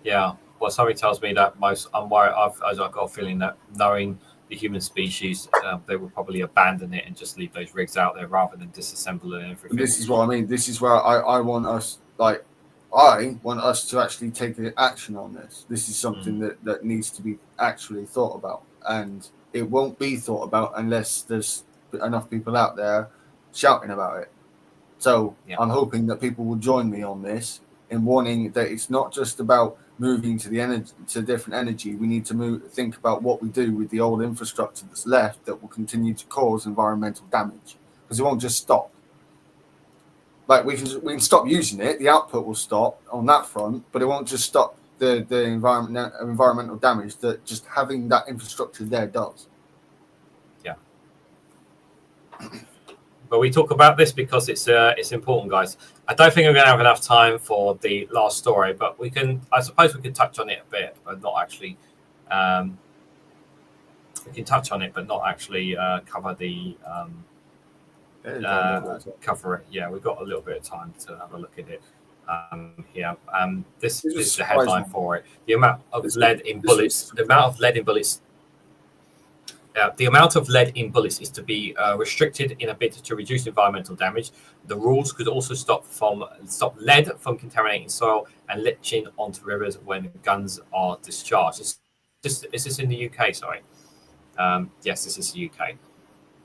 Yeah, well, somebody tells me that I'm worried. I've got a feeling that knowing the human species, they will probably abandon it and just leave those rigs out there rather than disassemble it and everything. This is what I mean. This is where I want us, I want us to actually take action on this. This is something that needs to be actually thought about, and it won't be thought about unless there's enough people out there shouting about it. So I'm hoping that people will join me on this in warning that it's not just about moving to different energy. We need to think about what we do with the old infrastructure that's left that will continue to cause environmental damage, because it won't just stop. Like we can stop using it, the output will stop on that front, but it won't just stop the environmental damage that just having that infrastructure there does. Yeah. But we talk about this because it's important, guys. I don't think we're going to have enough time for the last story, but I suppose we could touch on it a bit, but not actually. We can touch on it, but not actually cover the cover it. Yeah, we've got a little bit of time to have a look at it. Here, this is the headline for it. The amount of lead in bullets. The amount of lead in bullets. The amount of lead in bullets is to be restricted in a bid to reduce environmental damage. The rules could also stop lead from contaminating soil and leaching onto rivers when guns are discharged. Is this in the UK? Sorry. Yes, this is the UK.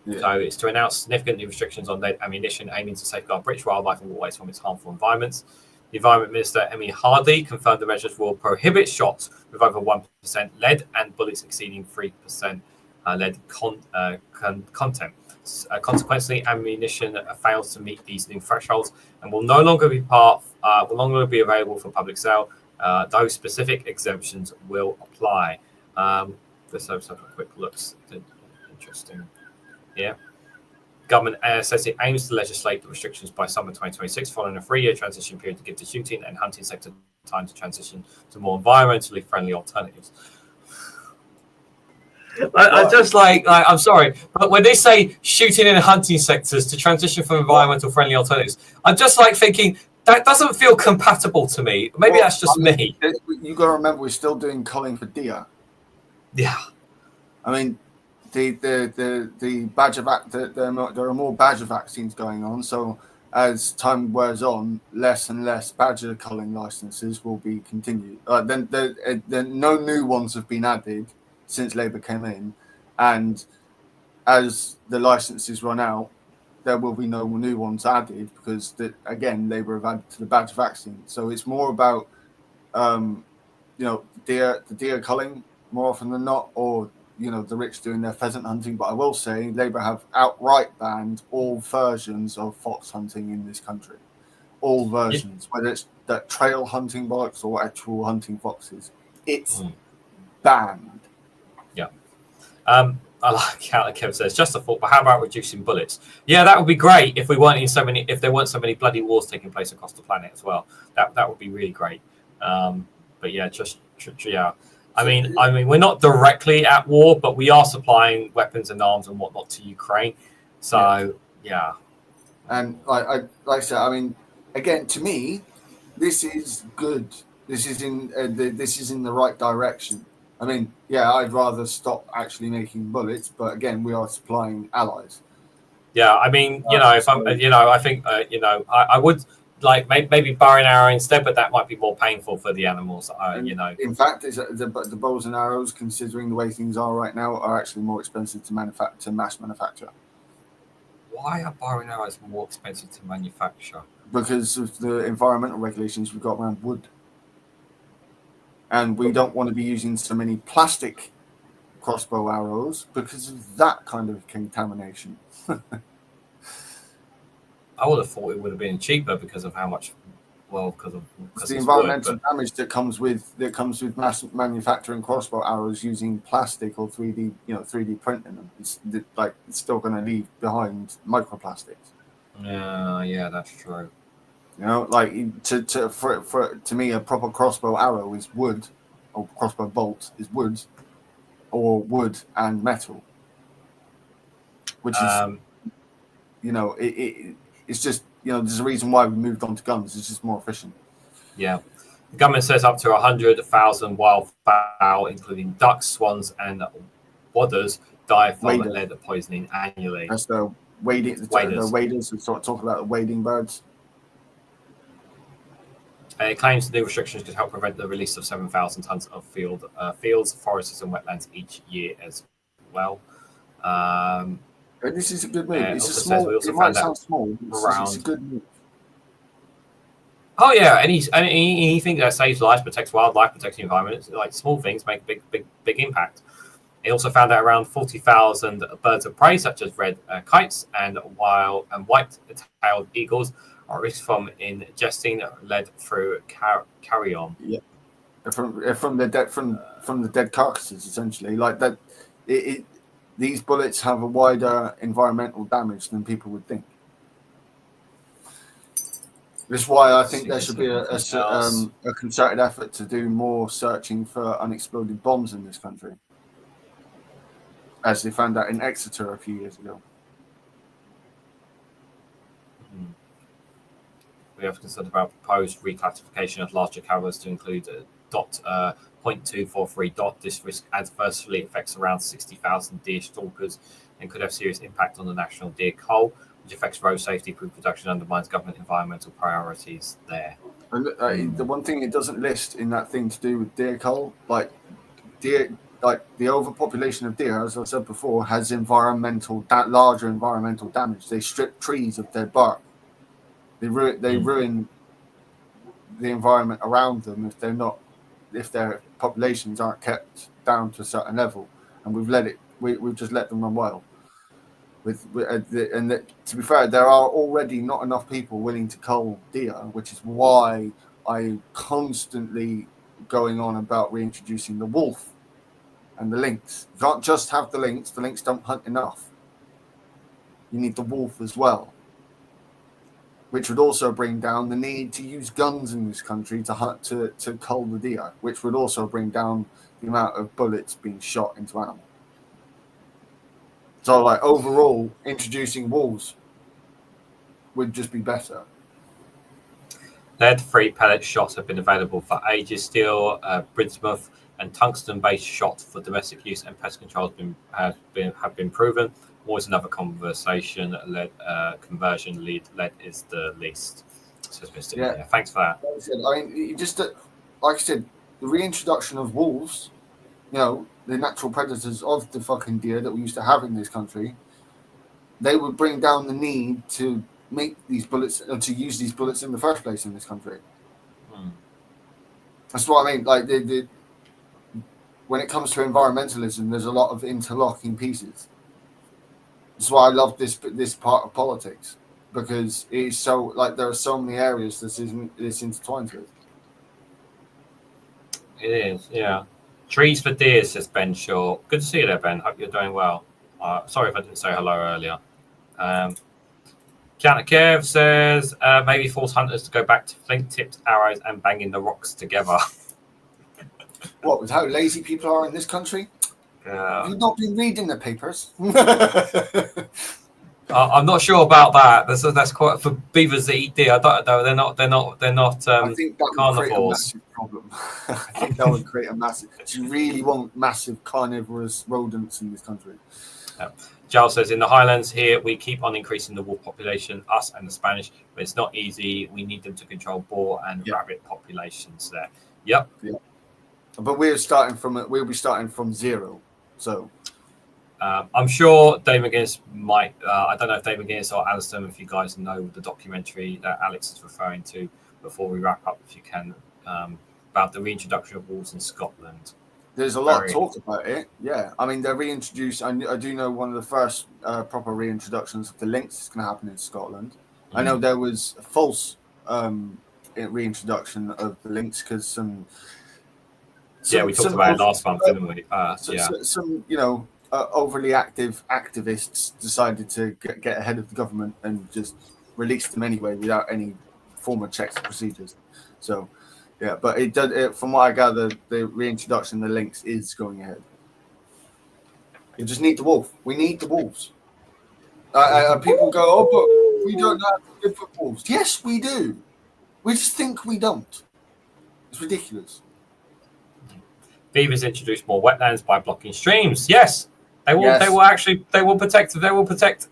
Yeah. So it's to announce significant new restrictions on lead ammunition, aiming to safeguard British wildlife and waterways from its harmful environments. The Environment Minister, Emily Hardy, confirmed the measures will prohibit shots with over 1% lead and bullets exceeding 3% lead content. Consequently, ammunition fails to meet these new thresholds and will no longer be available for public sale. Those specific exemptions will apply. Let's have a quick look. Interesting. Yeah. Government says it aims to legislate the restrictions by summer 2026, following a 3-year transition period to give the shooting and hunting sector time to transition to more environmentally friendly alternatives. I just I'm sorry, but when they say shooting and hunting sectors to transition from environmental friendly alternatives, I'm just thinking that doesn't feel compatible to me. Maybe that's just me. You got to remember, we're still doing culling for deer. Yeah, I mean, the badger there are more badger vaccines going on. So as time wears on, less and less badger culling licenses will be continued. Then no new ones have been added since Labour came in, and as the licenses run out, there will be no new ones added because again Labour have added to the badger vaccine. So it's more about the deer culling more often than not, or the rich doing their pheasant hunting. But I will say Labour have outright banned all versions of fox hunting in this country. All versions, whether it's that trail hunting bollocks or actual hunting foxes, it's banned. Yeah. I like how Kev says, just a thought, but how about reducing bullets? Yeah, that would be great if there weren't so many bloody wars taking place across the planet as well. That would be really great. But yeah, just Yeah. I mean, we're not directly at war, but we are supplying weapons and arms and whatnot to Ukraine. So, yeah. And like I said, I mean, again, to me, this is good. This is in the right direction. I mean, yeah, I'd rather stop actually making bullets, but again, we are supplying allies. Yeah, I mean, if I'm, I think, I would like maybe bow and arrow instead, but that might be more painful for the animals. In fact, the bows and arrows, considering the way things are right now, are actually more expensive to mass manufacture. Why are bow and arrows more expensive to manufacture? Because of the environmental regulations we've got around wood, and we don't want to be using so many plastic crossbow arrows because of that kind of contamination. I would have thought it would have been cheaper because of how much. Well, because the environmental damage that comes with mass manufacturing crossbow arrows using plastic or 3D printing them. It's still going to leave behind microplastics. Yeah, that's true. Like to me, a proper crossbow arrow is wood, or crossbow bolt is wood, or wood and metal, which is it's just there's a reason why we moved on to guns. It's just more efficient. Yeah, the government says up to 100,000 wildfowl, including ducks, swans, and waders, die from lead poisoning annually. That's the waders. The waders. We talk about the wading birds. It claims the new restrictions could help prevent the release of 7,000 tons of fields, forests, and wetlands each year as well. This is a good move. It's a small. It might sound small. It's a good move. Oh yeah, anything that saves lives, protects wildlife, protects the environment, like small things make big impact. It also found that around 40,000 birds of prey, such as red kites and white-tailed eagles, are at risk from ingesting lead through carrion. Yeah, from the dead carcasses, essentially, like that. These bullets have a wider environmental damage than people would think. This is why I think there should be a concerted effort to do more searching for unexploded bombs in this country, as they found out in Exeter a few years ago. We have concerned about proposed reclassification of larger carriers to include .243. This risk adversely affects around 60,000 deer stalkers and could have serious impact on the national deer cull, which affects road safety, food production, undermines government environmental priorities there. And the one thing it doesn't list in that thing to do with deer cull, like the overpopulation of deer, as I said before, has larger environmental damage. They strip trees of their bark. They ruin the environment around them if their populations aren't kept down to a certain level, and we've just let them run wild. To be fair, there are already not enough people willing to cull deer, which is why I'm constantly going on about reintroducing the wolf and the lynx. You can't just have the lynx. The lynx don't hunt enough. You need the wolf as well, which would also bring down the need to use guns in this country to cull the deer, which would also bring down the amount of bullets being shot into animals. So, like, overall, introducing wolves would just be better. Lead-free pellet shots have been available for ages. Steel, bismuth, and tungsten-based shots for domestic use and pest control have been proven. Always another conversation. Lead conversion. Lead is the least. So yeah. Thanks for that. Like I said, the reintroduction of wolves, the natural predators of the fucking deer that we used to have in this country, they would bring down the need to make these bullets, to use these bullets in the first place in this country. That's what I mean. Like when it comes to environmentalism, there's a lot of interlocking pieces. That's why I love this part of politics, because it is so, like, there are so many areas this intertwined with. It is, yeah. Trees for deer, says Ben Shaw. Good to see you there, Ben. Hope you're doing well. Sorry if I didn't say hello earlier. Kiana Kev says maybe force hunters to go back to flint tipped arrows and banging the rocks together. What, with how lazy people are in this country? Have you not been reading the papers? I'm not sure about that. That's quite for beavers that eat deer. I don't know. They're not. I think that would create a carnivores. massive problem. I think that would create a massive. Do you really want massive carnivorous rodents in this country? Yeah. Giles says, in the Highlands here, we keep on increasing the wolf population, us and the Spanish, but it's not easy. We need them to control boar and rabbit populations there. Yep. Yeah. But we'll be starting from zero. So I'm sure Dave McGuinness might. I don't know if Dave McGuinness or Alistair, if you guys know the documentary that Alex is referring to. Before we wrap up, if you can, about the reintroduction of wolves in Scotland. There's a lot of talk about it. Yeah, I mean, they're reintroduced. I do know one of the first proper reintroductions of the lynx is going to happen in Scotland. I know there was a false reintroduction of the lynx because we talked about it last month, didn't we? Some overly active activists decided to get ahead of the government and just release them anyway without any formal checks and procedures. So. Yeah, but it does. From what I gather, the reintroduction of the lynx is going ahead. You just need the wolf. We need the wolves. People go, "Oh, but we don't have to live with wolves." Yes, we do. We just think we don't. It's ridiculous. Beavers introduce more wetlands by blocking streams. Yes, they will. Yes. They will protect.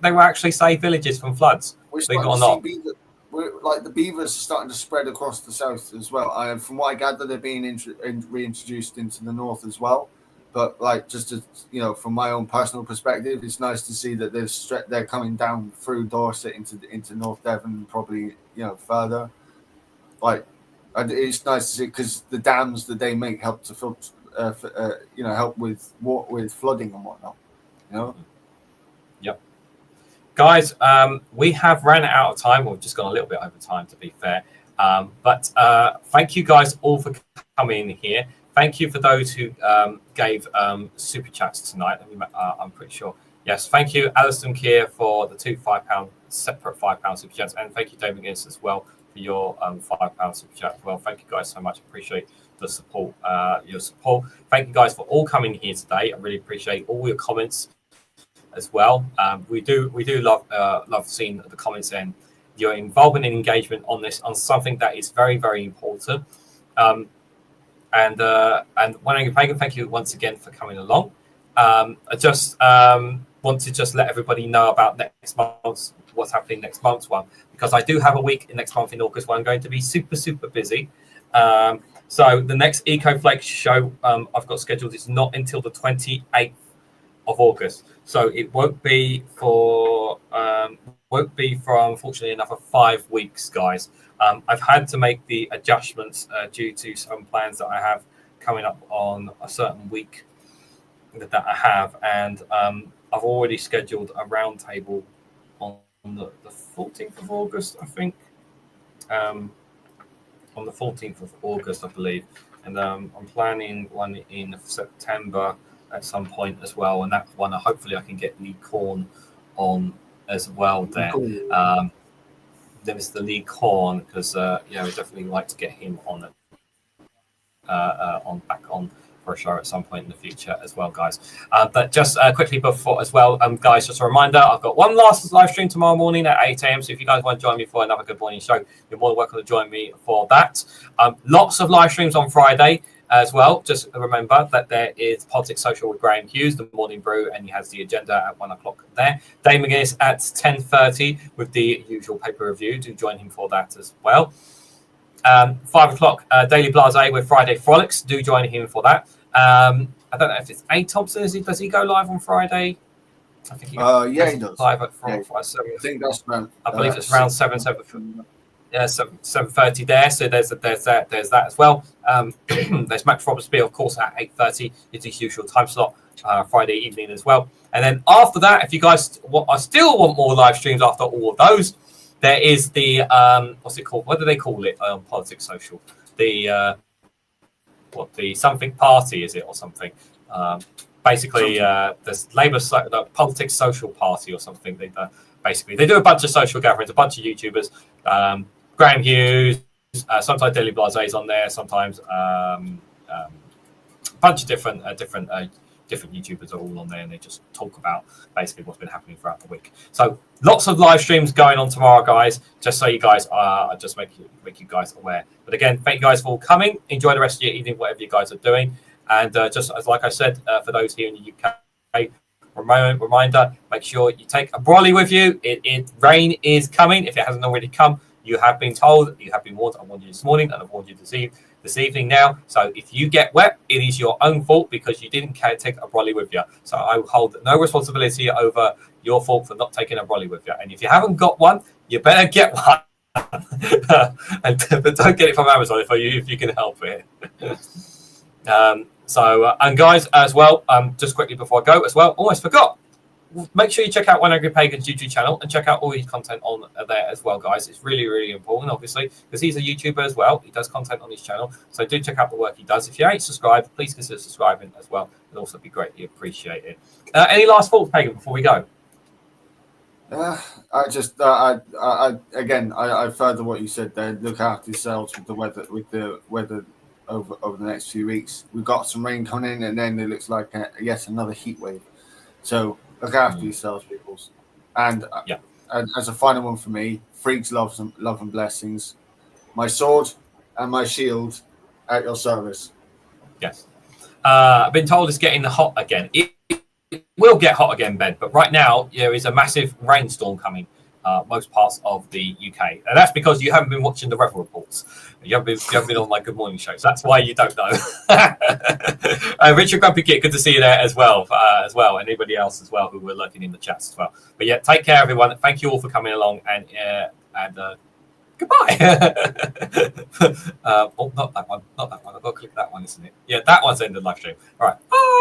They will actually save villages from floods. Believe it or not. Like the beavers are starting to spread across the south as well. From what I gather, they're being reintroduced into the north as well. But like, just to, from my own personal perspective, it's nice to see that they're coming down through Dorset into North Devon, and probably further. Like, it's nice to see because the dams that they make help to filter, help with flooding and whatnot. Yep. Guys, we have ran out of time. We've just gone a little bit over time, to be fair. But thank you guys all for coming in here. Thank you for those who gave super chats tonight. I'm pretty sure. Yes, thank you, Alison Keir, for the two £5 separate £5 super chats. And thank you, David McGuinness, as well, for your £5 super chat as well. Thank you guys so much. Appreciate the support, your support. Thank you guys for all coming here today. I really appreciate all your comments as well. We do love seeing the comments and your involvement and engagement on something that is very, very important. And One Angry Pagan, thank you once again for coming along. I just want to just let everybody know about next month's, what's happening next month's one, because I do have a week next month in August where I'm going to be super, super busy. So the next Eco Flake show I've got scheduled is not until the 28th of August. So it won't be for unfortunately another 5 weeks, guys. I've had to make the adjustments due to some plans that I have coming up on a certain week that I have, and I've already scheduled a roundtable on the 14th of August, I think. On the 14th of August, I believe, and I'm planning one in September at some point as well, and that one hopefully I can get Lee Corn on as well there. Cool. There's the Lee Corn because we definitely like to get him on back on for a show at some point in the future as well, guys. But just quickly before as well, guys, just a reminder, I've got one last live stream tomorrow morning at 8 a.m. So if you guys want to join me for another Good Morning show, you're more than welcome to join me for that. Lots of live streams on Friday as well. Just remember that there is Politics Social with Graham Hughes, the Morning Brew, and he has the agenda at 1 o'clock there. Dave McGuinness at 10:30 with the usual paper review. Do join him for that as well. 5 o'clock, Daily Blase with Friday Frolics. Do join him for that. I don't know if it's A. Thompson. Does he go live on Friday? I think he does. Live at 7. I think that's around. I believe it's around 7. Yeah, 7:30 there. So there's that as well. There's Max Robespierre, of course, at 8:30. It's his usual time slot, Friday evening as well. And then after that, if you guys still want more live streams after all of those, there is the what's it called? What do they call it on Politics Social? The something party, is it, or something? Basically, there's the Politics Social Party or something. They do a bunch of social gatherings, a bunch of YouTubers. Graham Hughes, sometimes Daily Blase is on there, sometimes bunch of different YouTubers are all on there, and they just talk about basically what's been happening throughout the week. So lots of live streams going on tomorrow, guys. Just so you guys are, just make you guys aware. But again, thank you guys for coming. Enjoy the rest of your evening, whatever you guys are doing. And just as like I said, for those here in the UK, reminder: make sure you take a brolly with you. Rain is coming. If it hasn't already come, you have been told, you have been warned. I warned you this morning, and I've warned you this evening now. So if you get wet, it is your own fault because you didn't take a brolly with you. So I hold no responsibility over your fault for not taking a brolly with you. And if you haven't got one, you better get one. But don't get it from Amazon if you can help it. And guys, as well, just quickly before I go as well, almost forgot. Make sure you check out One Angry Pagan's YouTube channel and check out all his content on there as well, guys. It's really, really important, obviously, because he's a YouTuber as well. He does content on his channel. So do check out the work he does. If you ain't subscribed, please consider subscribing as well. It'd also be greatly appreciated. Any last thoughts, Pagan, before we go? I further what you said there. Look after yourselves with the weather over the next few weeks. We've got some rain coming in, and then it looks like yet another heat wave. So look after yourselves, people. And as a final one for me, freaks, love and blessings. My sword and my shield at your service. Yes. I've been told it's getting hot again. It will get hot again, Ben. But right now there is a massive rainstorm coming. Most parts of the UK, and that's because you haven't been watching the weather reports. You haven't been on my Good Morning show, so that's why you don't know. Richard Grumpy Kit, good to see you there as well, and anybody else as well who were lurking in the chats as well. But yeah, take care, everyone. Thank you all for coming along, and goodbye. Not that one. I've got to click that one, isn't it? Yeah, that one's ended live stream. All right. Bye.